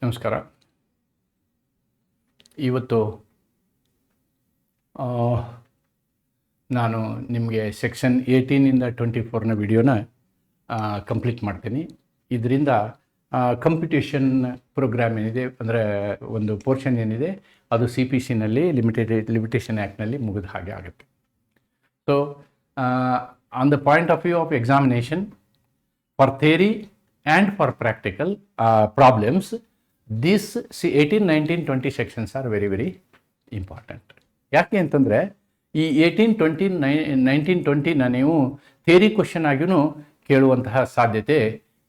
ನಮಸ್ಕಾರ. ಇವತ್ತು ನಾನು ನಿಮಗೆ ಸೆಕ್ಷನ್ 18ಇಂದ 24ನ ವಿಡಿಯೋನ ಕಂಪ್ಲೀಟ್ ಮಾಡ್ತೀನಿ. ಇದರಿಂದ ಕಂಪಿಟೇಷನ್ ಪ್ರೋಗ್ರಾಮ್ ಏನಿದೆ, ಅಂದರೆ ಒಂದು ಪೋರ್ಷನ್ ಏನಿದೆ ಅದು CPCನಲ್ಲಿ ಲಿಮಿಟೇಷನ್ ಆ್ಯಕ್ಟ್ನಲ್ಲಿ ಮುಗಿದ ಹಾಗೆ ಆಗುತ್ತೆ. So on the point of view of examination for theory and for practical problems, this 18, 19, 20 sections are very very important. ಯಾಕೆ ಅಂತಂದರೆ ಈ 18, 20, 19, 20ನ ನೀವು ಥಿಯರಿ ಕ್ವಶನ್ ಆಗಿಯೂ ಕೇಳುವಂತಹ ಸಾಧ್ಯತೆ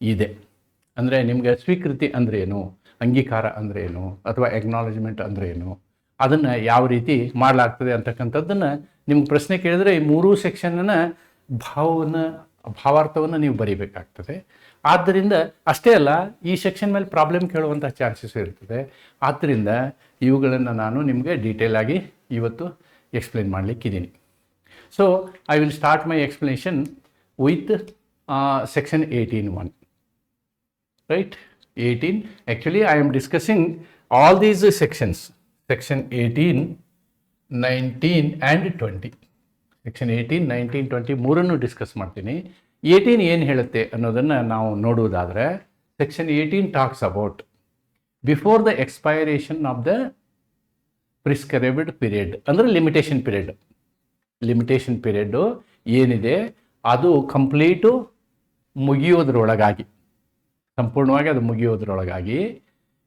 ಇದೆ. ಅಂದರೆ ನಿಮಗೆ ಸ್ವೀಕೃತಿ ಅಂದರೆ ಏನು, ಅಂಗೀಕಾರ ಅಂದರೆ ಏನು, ಅಥವಾ ಎಕ್ನಾಲಜ್ಮೆಂಟ್ ಅಂದರೆ ಏನು, ಅದನ್ನು ಯಾವ ರೀತಿ ಮಾಡಲಾಗ್ತದೆ ಅಂತಕ್ಕಂಥದ್ದನ್ನು ನಿಮ್ಗೆ ಪ್ರಶ್ನೆ ಕೇಳಿದ್ರೆ ಈ ಮೂರೂ ಸೆಕ್ಷನ್ನ ಭಾವಾರ್ಥವನ್ನು ನೀವು ಬರೀಬೇಕಾಗ್ತದೆ. ಆದ್ದರಿಂದ ಅಷ್ಟೇ ಅಲ್ಲ, ಈ ಸೆಕ್ಷನ್ ಮೇಲೆ ಪ್ರಾಬ್ಲಮ್ ಕೇಳುವಂಥ ಚಾನ್ಸಸ್ ಇರ್ತದೆ. ಆದ್ದರಿಂದ ಇವುಗಳನ್ನು ನಾನು ನಿಮಗೆ ಡೀಟೇಲ್ ಆಗಿ ಇವತ್ತು ಎಕ್ಸ್ಪ್ಲೇನ್ ಮಾಡಲಿಕ್ಕಿದ್ದೀನಿ. So I will start my explanation with section 18(1). Right? 18. Actually, I am discussing all these sections. Section 18, 19 and 20. Section 18, 19, 20 ಮೂರನ್ನು ಡಿಸ್ಕಸ್ ಮಾಡ್ತೀನಿ. 18 ಏನು ಹೇಳುತ್ತೆ ಅನ್ನೋದನ್ನು ನಾವು ನೋಡುವುದಾದರೆ, section 18 talks about before the expiration of the prescribed period, ಅಂದರೆ limitation period. Limitation period ಏನಿದೆ ಅದು ಕಂಪ್ಲೀಟು ಮುಗಿಯೋದ್ರೊಳಗಾಗಿ, ಸಂಪೂರ್ಣವಾಗಿ ಅದು ಮುಗಿಯೋದ್ರೊಳಗಾಗಿ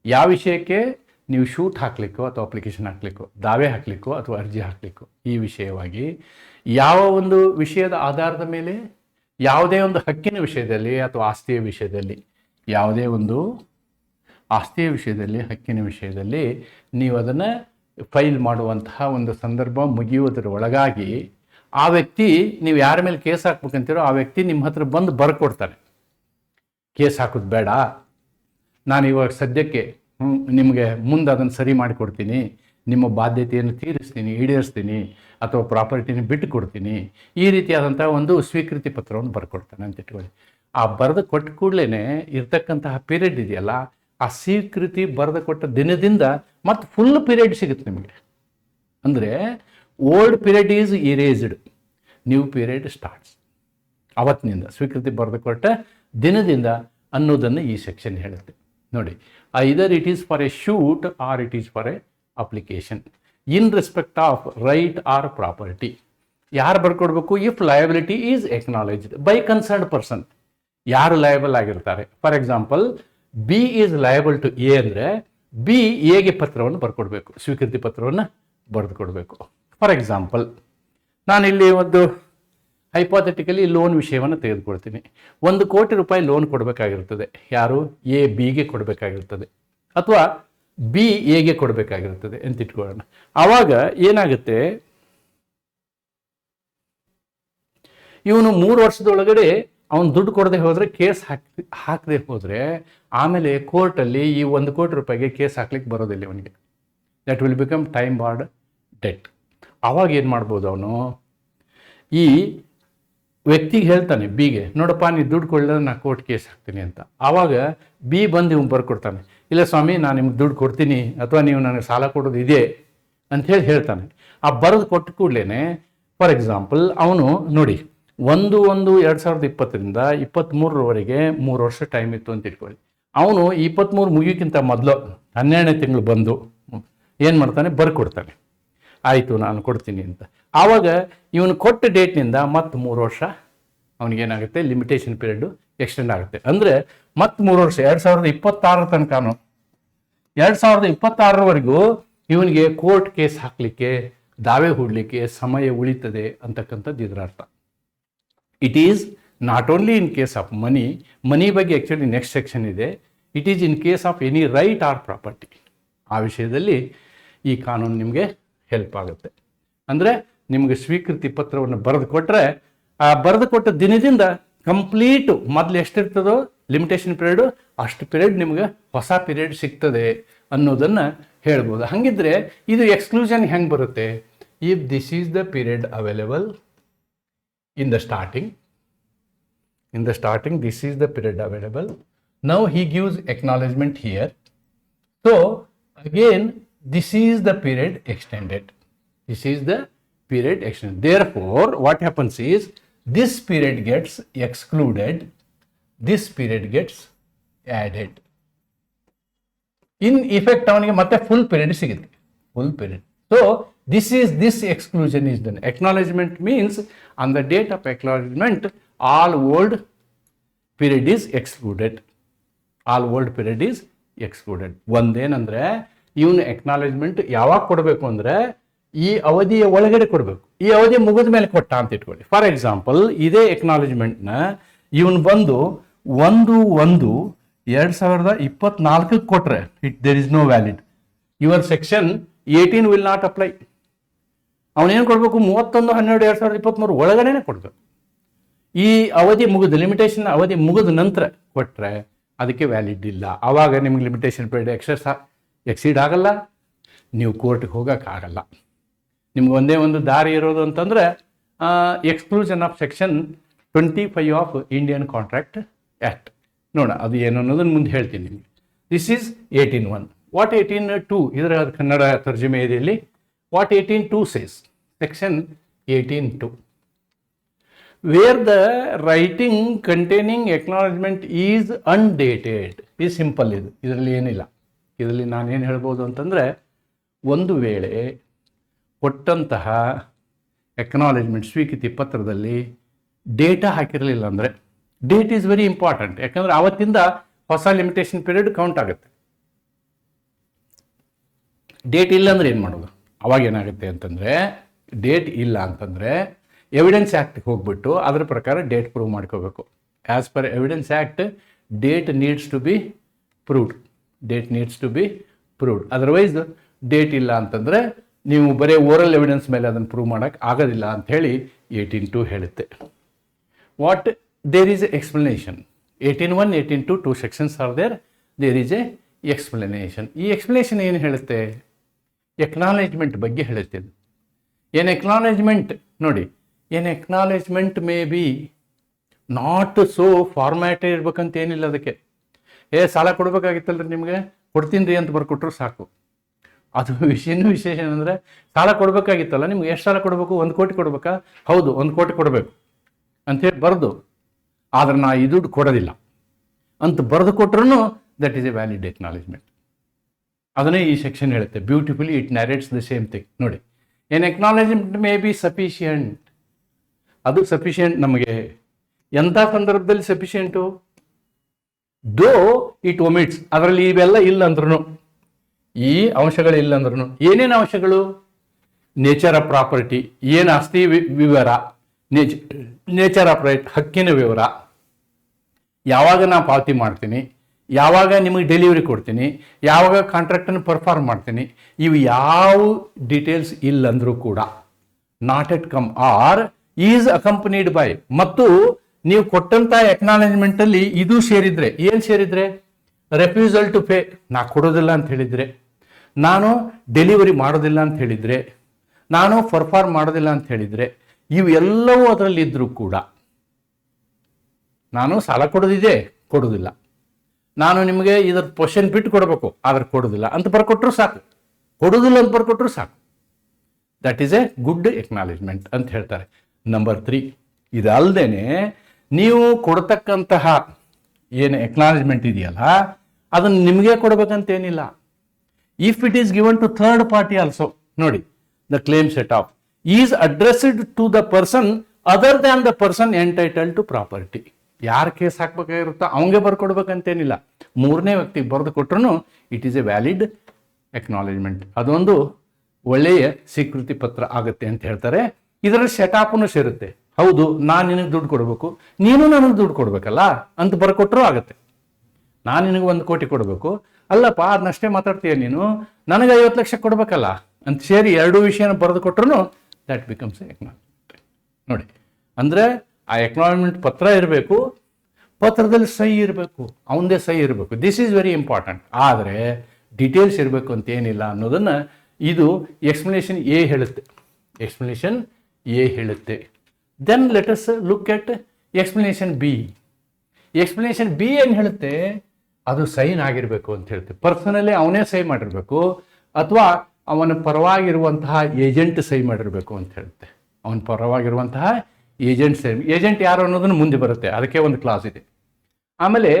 ಯಾವ ವಿಷಯಕ್ಕೆ ನೀವು ಶೂಟ್ ಹಾಕಲಿಕ್ಕೋ ಅಥವಾ ಅಪ್ಲಿಕೇಶನ್ ಹಾಕಲಿಕ್ಕೋ, ದಾವೆ ಹಾಕಲಿಕ್ಕೋ ಅಥವಾ ಅರ್ಜಿ ಹಾಕಲಿಕ್ಕೋ, ಈ ವಿಷಯವಾಗಿ ಯಾವ ಒಂದು ವಿಷಯದ ಆಧಾರದ ಮೇಲೆ, ಯಾವುದೇ ಒಂದು ಹಕ್ಕಿನ ವಿಷಯದಲ್ಲಿ ಅಥವಾ ಆಸ್ತಿಯ ವಿಷಯದಲ್ಲಿ, ಯಾವುದೇ ಒಂದು ಆಸ್ತಿಯ ವಿಷಯದಲ್ಲಿ, ಹಕ್ಕಿನ ವಿಷಯದಲ್ಲಿ ನೀವು ಅದನ್ನು ಫೈಲ್ ಮಾಡುವಂತಹ ಒಂದು ಸಂದರ್ಭ ಮುಗಿಯುವುದರ ಒಳಗಾಗಿ ಆ ವ್ಯಕ್ತಿ, ನೀವು ಯಾರ ಮೇಲೆ ಕೇಸ್ ಹಾಕ್ಬೇಕಂತೀರೋ ಆ ವ್ಯಕ್ತಿ ನಿಮ್ಮ ಹತ್ರ ಬಂದು ಬರ್ಕೊಡ್ತಾನೆ. ಕೇಸ್ ಹಾಕೋದು ಬೇಡ, ನಾನು ಇವಾಗ ಸದ್ಯಕ್ಕೆ ನಿಮಗೆ ಮುಂದೆ ಅದನ್ನು ಸರಿ ಮಾಡಿಕೊಡ್ತೀನಿ, ನಿಮ್ಮ ಬಾಧ್ಯತೆಯನ್ನು ತೀರಿಸ್ತೀನಿ, ಈಡೇರಿಸ್ತೀನಿ, ಅಥವಾ ಪ್ರಾಪರ್ಟಿನ ಬಿಟ್ಟು ಕೊಡ್ತೀನಿ, ಈ ರೀತಿಯಾದಂಥ ಒಂದು ಸ್ವೀಕೃತಿ ಪತ್ರವನ್ನು ಬರ್ಕೊಡ್ತಾನೆ ಅಂತ ಇಟ್ಕೊಳ್ಳಿ. ಆ ಬರೆದು ಕೊಟ್ಟ ಕೂಡಲೇ ಇರ್ತಕ್ಕಂತಹ ಪೀರಿಯಡ್ ಇದೆಯಲ್ಲ, ಆ ಸ್ವೀಕೃತಿ ಬರೆದು ಕೊಟ್ಟ ದಿನದಿಂದ ಮತ್ತು ಫುಲ್ ಪೀರಿಯಡ್ ಸಿಗುತ್ತೆ ನಿಮಗೆ. ಅಂದರೆ old period is erased, new period starts. ಅವತ್ತಿನಿಂದ ಸ್ವೀಕೃತಿ ಬರೆದು ಕೊಟ್ಟ ದಿನದಿಂದ ಅನ್ನೋದನ್ನು ಈ ಸೆಕ್ಷನ್ ಹೇಳುತ್ತೆ. ನೋಡಿ, either it is for a suit or it is for a application in respect of right or property. ಯಾರು ಬರ್ಕೊಡ್ಬೇಕು? If liability is acknowledged by concerned person. ಯಾರು ಲಯಬಲ್ ಆಗಿರ್ತಾರೆ? For example, B is liable to A ಅಂದರೆ B ಎಗೆ ಪತ್ರವನ್ನು ಬರ್ಕೊಡ್ಬೇಕು, ಸ್ವೀಕೃತಿ ಪತ್ರವನ್ನು ಬರೆದು ಕೊಡಬೇಕು. ಫಾರ್ ಎಕ್ಸಾಂಪಲ್, ನಾನಿಲ್ಲಿ ಒಂದು ಹೈಪೋಥೆಟಿಕಲಿ ಲೋನ್ ವಿಷಯವನ್ನು ತೆಗೆದುಕೊಳ್ತೀನಿ. 1 ಕೋಟಿ ರೂಪಾಯಿ ಲೋನ್ ಕೊಡಬೇಕಾಗಿರ್ತದೆ. ಯಾರು? ಎ ಬಿಗೆ ಕೊಡಬೇಕಾಗಿರ್ತದೆ, ಅಥವಾ ಬಿ ಎಗೆ ಕೊಡಬೇಕಾಗಿರ್ತದೆ ಅಂತ ಇಟ್ಕೊಳ್ಳೋಣ. ಆವಾಗ ಏನಾಗುತ್ತೆ, ಇವನು 3 ವರ್ಷದೊಳಗಡೆ ಅವನು ದುಡ್ಡು ಕೊಡದೆ ಹೋದರೆ, ಕೇಸ್ ಹಾಕದೆ ಹೋದರೆ, ಆಮೇಲೆ ಕೋರ್ಟಲ್ಲಿ ಈ 1 ಕೋಟಿ ರೂಪಾಯಿಗೆ ಕೇಸ್ ಹಾಕ್ಲಿಕ್ಕೆ ಬರೋದಿಲ್ಲ ಅವನಿಗೆ. That will become time border debt. ಆವಾಗ ಏನು ಮಾಡ್ಬೋದು, ಅವನು ಈ ವ್ಯಕ್ತಿಗೆ ಹೇಳ್ತಾನೆ, ಬಿಗೆ, ನೋಡಪ್ಪ ನೀನು ದುಡ್ಡು ಕೊಡಲಿಲ್ಲ, ನಾನು ಕೋರ್ಟ್ ಕೇಸ್ ಹಾಕ್ತೀನಿ ಅಂತ. ಆವಾಗ ಬಿ ಬಂದು ಇವ್ನು ಬರ್ಕೊಡ್ತಾನೆ, ಇಲ್ಲ ಸ್ವಾಮಿ ನಾನು ನಿಮ್ಗೆ ದುಡ್ಡು ಕೊಡ್ತೀನಿ, ಅಥವಾ ನೀವು ನನಗೆ ಸಾಲ ಕೊಡೋದು ಇದೆ ಅಂಥೇಳಿ ಹೇಳ್ತಾನೆ. ಆ ಬರೆದು ಕೊಟ್ಟ ಕೂಡಲೇ, ಫಾರ್ ಎಕ್ಸಾಂಪಲ್, ಅವನು ನೋಡಿ 1/1/2020ರಿಂದ 23ರವರೆಗೆ 3 ವರ್ಷ ಟೈಮ್ ಇತ್ತು ಅಂತ ಇಟ್ಕೊಳ್ಳಿ. ಅವನು 23 ಮುಗಿಯೋಕ್ಕಿಂತ ಮೊದಲು 12ನೇ ತಿಂಗಳು ಬಂದು ಏನು ಮಾಡ್ತಾನೆ, ಬರ್ಕೊಡ್ತಾನೆ, ಆಯಿತು ನಾನು ಕೊಡ್ತೀನಿ ಅಂತ. ಆವಾಗ ಇವನು ಕೊಟ್ಟ ಡೇಟ್ನಿಂದ ಮತ್ತೆ 3 ವರ್ಷ ಅವನಿಗೇನಾಗುತ್ತೆ, ಲಿಮಿಟೇಷನ್ ಪೀರಿಯಡ್ಡು ಎಕ್ಸ್ಟೆಂಡ್ ಆಗುತ್ತೆ. ಅಂದರೆ ಮತ್ತೆ 3 ವರ್ಷ, 2026 ತನಕನೂ, 2026ರವರೆಗೂ ಇವನಿಗೆ ಕೋರ್ಟ್ ಕೇಸ್ ಹಾಕಲಿಕ್ಕೆ, ದಾವೆ ಹೂಡಲಿಕ್ಕೆ ಸಮಯ ಉಳಿತದೆ ಅಂತಕ್ಕಂಥದ್ದು ಇದರ ಅರ್ಥ. It is not only in case of money ಬಗ್ಗೆ ಆ್ಯಕ್ಚುಲಿ ನೆಕ್ಸ್ಟ್ ಸೆಕ್ಷನ್ ಇದೆ. It is in case of any right or property. ಆ ವಿಷಯದಲ್ಲಿ ಈ ಕಾನೂನು ನಿಮಗೆ ಹೆಲ್ಪ್ ಆಗುತ್ತೆ. ಅಂದರೆ ನಿಮಗೆ ಸ್ವೀಕೃತಿ ಪತ್ರವನ್ನು ಬರೆದು ಕೊಟ್ಟರೆ, ಆ ಬರೆದು ಕೊಟ್ಟ ದಿನದಿಂದ ಕಂಪ್ಲೀಟು ಮೊದಲು ಎಷ್ಟಿರ್ತದೋ ಲಿಮಿಟೇಷನ್ ಪೀರಿಯಡು, ಅಷ್ಟು ಪೀರಿಯಡ್ ನಿಮಗೆ ಹೊಸ ಪೀರಿಯಡ್ ಸಿಗ್ತದೆ ಅನ್ನೋದನ್ನು ಹೇಳ್ಬೋದು. ಹಾಗಿದ್ರೆ ಇದು ಎಕ್ಸ್ಕ್ಲೂಷನ್ ಹೆಂಗೆ ಬರುತ್ತೆ? If this is the period available in the starting, this is the period available. Now he gives acknowledgement here. So again, this is the period extended. This is the period extended. Therefore, what happens is this period gets excluded, this period gets added. In effect, ಅವನಿಗೆ ಮತ್ತೆ full period ಸಿಗುತ್ತೆ, full period. So this exclusion is done. Acknowledgement means on the date of acknowledgement, all old period is excluded. All old period is excluded. ಒಂದೇನಂದ್ರೆ ಇವನು acknowledgement ಯಾವಾಗ ಕೊಡಬೇಕು ಅಂದರೆ ಈ ಅವಧಿಯ ಒಳಗಡೆ ಕೊಡಬೇಕು. ಈ ಅವಧಿ ಮುಗಿದ ಮೇಲೆ ಕೊಟ್ಟ ಅಂತ ಇಟ್ಕೊಳ್ಳಿ. ಫಾರ್ ಎಕ್ಸಾಂಪಲ್, ಇದೇ ಎಕ್ನಾಲೇಜ್ಮೆಂಟ್ನ ಇವನು ಬಂದು 1/1/2024 ಕೊಟ್ರೆ there is no valid. Your section 18 will not apply. ಅವನೇನು ಕೊಡಬೇಕು? 31/12/2023 ಒಳಗಡೆನೆ ಕೊಡಬೇಕು. ಈ ಅವಧಿ ಮುಗಿದು, ಲಿಮಿಟೇಷನ್ ಅವಧಿ ಮುಗಿದ ನಂತರ ಕೊಟ್ಟರೆ ಅದಕ್ಕೆ ವ್ಯಾಲಿಡ್ ಇಲ್ಲ. ಆವಾಗ ನಿಮ್ಗೆ ಲಿಮಿಟೇಷನ್ ಪೀರಿಯಡ್ ಎಕ್ಸೀಡ್ ಆಗಲ್ಲ, ನೀವು ಕೋರ್ಟ್ಗೆ ಹೋಗೋಕ್ಕಾಗಲ್ಲ. ನಿಮ್ಗೆ ಒಂದೇ ಒಂದು ದಾರಿ ಇರೋದು ಅಂತಂದರೆ exclusion of section 25 of Indian contract act. ನೋಡ ಅದು ಏನು ಅನ್ನೋದನ್ನು ಮುಂದೆ ಹೇಳ್ತೀನಿ ನಿಮಗೆ. This is 18(1). ವಾಟ್ 18(2) ಇದರ ಕನ್ನಡ ತರ್ಜುಮೆ ಇದೆ ಇಲ್ಲಿ. What 18(2) says, section 18(2), where the writing containing acknowledgement is undated. ಇದು ಸಿಂಪಲ್, ಇದರಲ್ಲಿ ಏನಿಲ್ಲ. ಇದರಲ್ಲಿ ನಾನೇನು ಹೇಳ್ಬೋದು ಅಂತಂದರೆ, ಒಂದು ವೇಳೆ ಕೊಟ್ಟಂತಹ ಎಕ್ನಾಲೇಜ್ಮೆಂಟ್ ಸ್ವೀಕೃತಿ ಪತ್ರದಲ್ಲಿ ಡೇಟಾ ಹಾಕಿರಲಿಲ್ಲ ಅಂದರೆ, ಡೇಟ್ ಈಸ್ ವೆರಿ ಇಂಪಾರ್ಟೆಂಟ್. ಯಾಕಂದರೆ ಆವತ್ತಿಂದ ಹೊಸ ಲಿಮಿಟೇಷನ್ ಪೀರಿಯಡ್ ಕೌಂಟ್ ಆಗುತ್ತೆ. ಡೇಟ್ ಇಲ್ಲ ಅಂದರೆ ಏನು ಮಾಡೋದು? ಅವಾಗ ಏನಾಗುತ್ತೆ ಅಂತಂದರೆ, ಡೇಟ್ ಇಲ್ಲ ಅಂತಂದರೆ ಎವಿಡೆನ್ಸ್ ಆ್ಯಕ್ಟ್ಗೆ ಹೋಗ್ಬಿಟ್ಟು ಅದರ ಪ್ರಕಾರ ಡೇಟ್ ಪ್ರೂವ್ ಮಾಡ್ಕೋಬೇಕು. As per evidence act, date needs to be proved. Date needs to be proved. Otherwise date ಇಲ್ಲ ಅಂತಂದರೆ ನೀವು ಬರೀ ಓರಲ್ ಎವಿಡೆನ್ಸ್ ಮೇಲೆ ಅದನ್ನು ಪ್ರೂವ್ ಮಾಡೋಕ್ಕೆ ಆಗೋದಿಲ್ಲ ಅಂಥೇಳಿ 18(2) ಹೇಳುತ್ತೆ. What there is a explanation. 18(1), 18(2) 2 sections are there is a explanation. ಈ ಎಕ್ಸ್ಪ್ಲನೇಷನ್ ಏನು ಹೇಳುತ್ತೆ? ಎಕ್ನಾಲೇಜ್ಮೆಂಟ್ ಬಗ್ಗೆ ಹೇಳುತ್ತೆ. ಏನು ಎಕ್ನಾಲೇಜ್ಮೆಂಟ್ ನೋಡಿ, ಏನು acknowledgement may be not so ಫಾರ್ಮ್ಯಾಟೇ ಇರ್ಬೇಕಂತ ಏನಿಲ್ಲ. ಅದಕ್ಕೆ ಸಾಲ ಕೊಡಬೇಕಾಗಿತ್ತಲ್ರಿ, ನಿಮಗೆ ಕೊಡ್ತೀನಿ ರೀ ಅಂತ ಬರ್ಕೊಟ್ರು ಸಾಕು. ಅದು ವಿಶೇಷ ಏನಂದರೆ, ಸಾಲ ಕೊಡಬೇಕಾಗಿತ್ತಲ್ಲ, ನಿಮ್ಗೆ ಎಷ್ಟು ಸಾಲ ಕೊಡಬೇಕು? 1 ಕೋಟಿ ಕೊಡಬೇಕಾ? ಹೌದು, 1 ಕೋಟಿ ಕೊಡಬೇಕು ಅಂಥೇಳಿ ಬರೆದು, ಆದ್ರೆ ನಾ ಈ ದುಡ್ಡು ಕೊಡೋದಿಲ್ಲ ಅಂತ ಬರೆದು ಕೊಟ್ರೂ that is a valid acknowledgement. ಅದನ್ನೇ ಈ ಸೆಕ್ಷನ್ ಹೇಳುತ್ತೆ. Beautifully it narrates the same thing. ನೋಡಿ, an acknowledgement may be sufficient. ಅದು ಸಫಿಷಿಯಂಟ್ ನಮಗೆ ಎಂಥ ಸಂದರ್ಭದಲ್ಲಿ ಸಫಿಷಿಯಂಟು? Though it ಒಮಿಟ್ಸ್. ಅದರಲ್ಲಿ ಇವೆಲ್ಲ ಇಲ್ಲ ಅಂದ್ರೂ, ಈ ಅಂಶಗಳು ಇಲ್ಲ ಅಂದ್ರೂ, ಏನೇನು ಅಂಶಗಳು? ನೇಚರ್ ಆಫ್ ಪ್ರಾಪರ್ಟಿ, ಏನು ಆಸ್ತಿ ವಿವರ, ನೇಚರ್ ಆಫ್ ರೈಟ್, ಹಕ್ಕಿನ ವಿವರ, ಯಾವಾಗ ನಾನು ಪಾವತಿ ಮಾಡ್ತೀನಿ, ಯಾವಾಗ ನಿಮಗೆ ಡೆಲಿವರಿ ಕೊಡ್ತೀನಿ, ಯಾವಾಗ ಕಾಂಟ್ರಾಕ್ಟನ್ನು ಪರ್ಫಾರ್ಮ್ ಮಾಡ್ತೀನಿ, ಇವು ಯಾವ ಡೀಟೇಲ್ಸ್ ಇಲ್ಲಂದ್ರೂ ಕೂಡ not at come or is accompanied by. ಮತ್ತು ನೀವು ಕೊಟ್ಟಂಥ ಎಕ್ನಾಲೇಜ್ಮೆಂಟಲ್ಲಿ ಇದು ಸೇರಿದ್ರೆ, ಏನು ಸೇರಿದ್ರೆ? ರೆಫ್ಯೂಸಲ್ ಟು ಪೇ, ನಾ ಕೊಡೋದಿಲ್ಲ ಅಂತ ಹೇಳಿದರೆ, ನಾನು ಡೆಲಿವರಿ ಮಾಡೋದಿಲ್ಲ ಅಂತ ಹೇಳಿದರೆ, ನಾನು ಪರ್ಫಾರ್ಮ್ ಮಾಡೋದಿಲ್ಲ ಅಂತ ಹೇಳಿದರೆ, ಇವು ಎಲ್ಲವೂ ಅದರಲ್ಲಿ ಇದ್ದರೂ ಕೂಡ, ನಾನು ಸಾಲ ಕೊಡೋದಿಲ್ಲ, ನಾನು ನಿಮಗೆ ಇದರ ಪೊಷನ್ ಬಿಟ್ಟು ಕೊಡಬೇಕು ಆದ್ರೆ ಕೊಡೋದಿಲ್ಲ ಅಂತ ಬರ್ಕೊಟ್ರು ಸಾಕು, ಕೊಡೋದಿಲ್ಲ ಅಂತ ಬರ್ಕೊಟ್ರು ಸಾಕು. That is A good acknowledgement ಅಂತ ಹೇಳ್ತಾರೆ. ನಂಬರ್ 3, ಇದಲ್ಲದೇನೆ ನೀವು ಕೊಡ್ತಕ್ಕಂತಹ ಏನು ಎಕ್ನಾಲೇಜ್ಮೆಂಟ್ ಇದೆಯಲ್ಲ, ಅದನ್ನು ನಿಮಗೆ ಕೊಡಬೇಕಂತೇನಿಲ್ಲ. If it is given to third party also, ನೋಡಿ, the claim set off is addressed to the person other than the person entitled to property. ಯಾರು ಕೇಸ್ ಹಾಕ್ಬೇಕಾಗಿರುತ್ತೋ ಅವಂಗೆ ಬರ್ಕೊಡ್ಬೇಕಂತೇನಿಲ್ಲ. 3ನೇ ವ್ಯಕ್ತಿಗೆ ಬರೆದು ಕೊಟ್ರು it is a valid acknowledgement. ಅದೊಂದು ಒಳ್ಳೆಯ ಸ್ವೀಕೃತಿ ಪತ್ರ ಆಗುತ್ತೆ ಅಂತ ಹೇಳ್ತಾರೆ. ಇದರಲ್ಲಿ ಸೆಟಪ್ನು ಸೇರುತ್ತೆ. ಹೌದು, ನಾನು ನಿನಗೆ ದುಡ್ಡು ಕೊಡಬೇಕು, ನೀನು ನನಗೆ ದುಡ್ಡು ಕೊಡಬೇಕಲ್ಲ ಅಂತ ಬರ್ಕೊಟ್ರೂ ಆಗುತ್ತೆ. ನಾನು ನಿನಗೆ 1 ಕೋಟಿ ಕೊಡಬೇಕು, ಅಲ್ಲಪ್ಪ ಅದನ್ನಷ್ಟೇ ಮಾತಾಡ್ತೀಯ ನೀನು, ನನಗೆ 50 ಲಕ್ಷ ಕೊಡಬೇಕಲ್ಲ ಅಂತ ಸೇರಿ 2 ವಿಷಯನ ಬರೆದು ಕೊಟ್ರು ದ್ಯಾಟ್ ಬಿಕಮ್ಸ್ ಎ ಎಕ್ನಾಲೇಜ್ಮೆಂಟ್. ನೋಡಿ, ಅಂದರೆ ಆ ಎಕ್ನಾಲೇಜ್ಮೆಂಟ್ ಪತ್ರ ಇರಬೇಕು, ಪತ್ರದಲ್ಲಿ ಸಹಿ ಇರಬೇಕು, ಅವನದೇ ಸಹಿ ಇರಬೇಕು. This is very important. ಆದರೆ ಡೀಟೇಲ್ಸ್ ಇರಬೇಕು ಅಂತ ಏನಿಲ್ಲ ಅನ್ನೋದನ್ನು ಇದು ಎಕ್ಸ್ಪ್ಲನೇಷನ್ ಎ ಹೇಳುತ್ತೆ. ಎಕ್ಸ್ಪ್ಲನೇಷನ್ ಎ ಹೇಳುತ್ತೆ. Then let us look at explanation B. Explanation B ಏನು ಹೇಳುತ್ತೆ? ಅದು ಸೈನ್ ಆಗಿರಬೇಕು ಅಂತ ಹೇಳ್ತೀವಿ. ಪರ್ಸನಲಿ ಅವನೇ ಸಹಿ ಮಾಡಿರಬೇಕು ಅಥವಾ ಅವನ ಪರವಾಗಿರುವಂತಹ ಏಜೆಂಟ್ ಸಹಿ ಮಾಡಿರಬೇಕು ಅಂತ ಹೇಳುತ್ತೆ. ಅವನ ಪರವಾಗಿರುವಂತಹ ಏಜೆಂಟ್ ಯಾರು ಅನ್ನೋದನ್ನು ಮುಂದೆ ಬರುತ್ತೆ, ಅದಕ್ಕೆ ಒಂದು ಕ್ಲಾಸ್ ಇದೆ. ಆಮೇಲೆ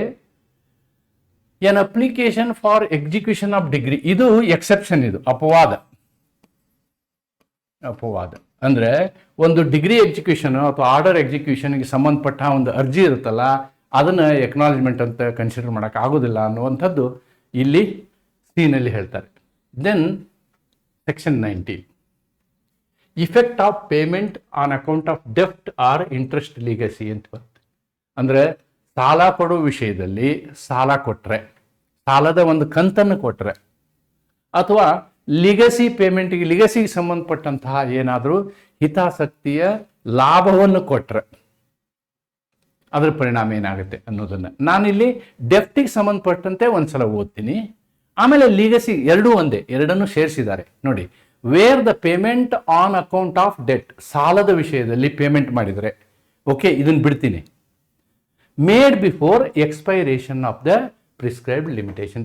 N application for execution of degree, ಇದು ಎಕ್ಸೆಪ್ಷನ್, ಇದು ಅಪವಾದ ಅಂದ್ರೆ ಒಂದು ಡಿಗ್ರಿ ಎಕ್ಸಿಕ್ಯೂಷನ್ ಅಥವಾ ಆರ್ಡರ್ ಎಕ್ಸಿಕ್ಯೂಷನ್ಗೆ ಸಂಬಂಧಪಟ್ಟ ಒಂದು ಅರ್ಜಿ ಇರುತ್ತಲ್ಲ, ಅದನ್ನ ಎಕ್ನಾಲಜ್ಮೆಂಟ್ ಅಂತ ಕನ್ಸಿಡರ್ ಮಾಡೋಕೆ ಆಗೋದಿಲ್ಲ ಅನ್ನುವಂಥದ್ದು ಇಲ್ಲಿ ಸೀನಲ್ಲಿ ಹೇಳ್ತಾರೆ. Then section 19, effect of payment on account of ಡೆಫ್ಟ್ ಆರ್ ಇಂಟ್ರೆಸ್ಟ್ ಲೀಗಸಿ ಅಂತ ಬರುತ್ತೆ. ಅಂದರೆ ಸಾಲ ಕೊಡೋ ವಿಷಯದಲ್ಲಿ ಸಾಲ ಕೊಟ್ಟರೆ, ಸಾಲದ ಒಂದು ಕಂತನ್ನು ಕೊಟ್ಟರೆ, ಅಥವಾ ಲಿಗಸಿಗೆ ಸಂಬಂಧಪಟ್ಟಂತಹ ಏನಾದರೂ ಹಿತಾಸಕ್ತಿಯ ಲಾಭವನ್ನು ಕೊಟ್ಟರೆ ಅದರ ಪರಿಣಾಮ ಏನಾಗುತ್ತೆ ಅನ್ನೋದನ್ನು ನಾನಿಲ್ಲಿ ಡೆಫ್ಟಿಗೆ ಸಂಬಂಧಪಟ್ಟಂತೆ ಒಂದ್ಸಲ ಓದ್ತೀನಿ. ಆಮೇಲೆ ಲಿಗಸಿ ಎರಡೂ ಒಂದೇ, ಎರಡನ್ನು ಸೇರಿಸಿದ್ದಾರೆ ನೋಡಿ. Where the payment on account of debt, ಸಾಲದ ವಿಷಯದಲ್ಲಿ ಪೇಮೆಂಟ್ ಮಾಡಿದರೆ, ಓಕೆ, ಇದನ್ನು ಬಿಡ್ತೀನಿ. Made before expiration of the prescribed limitation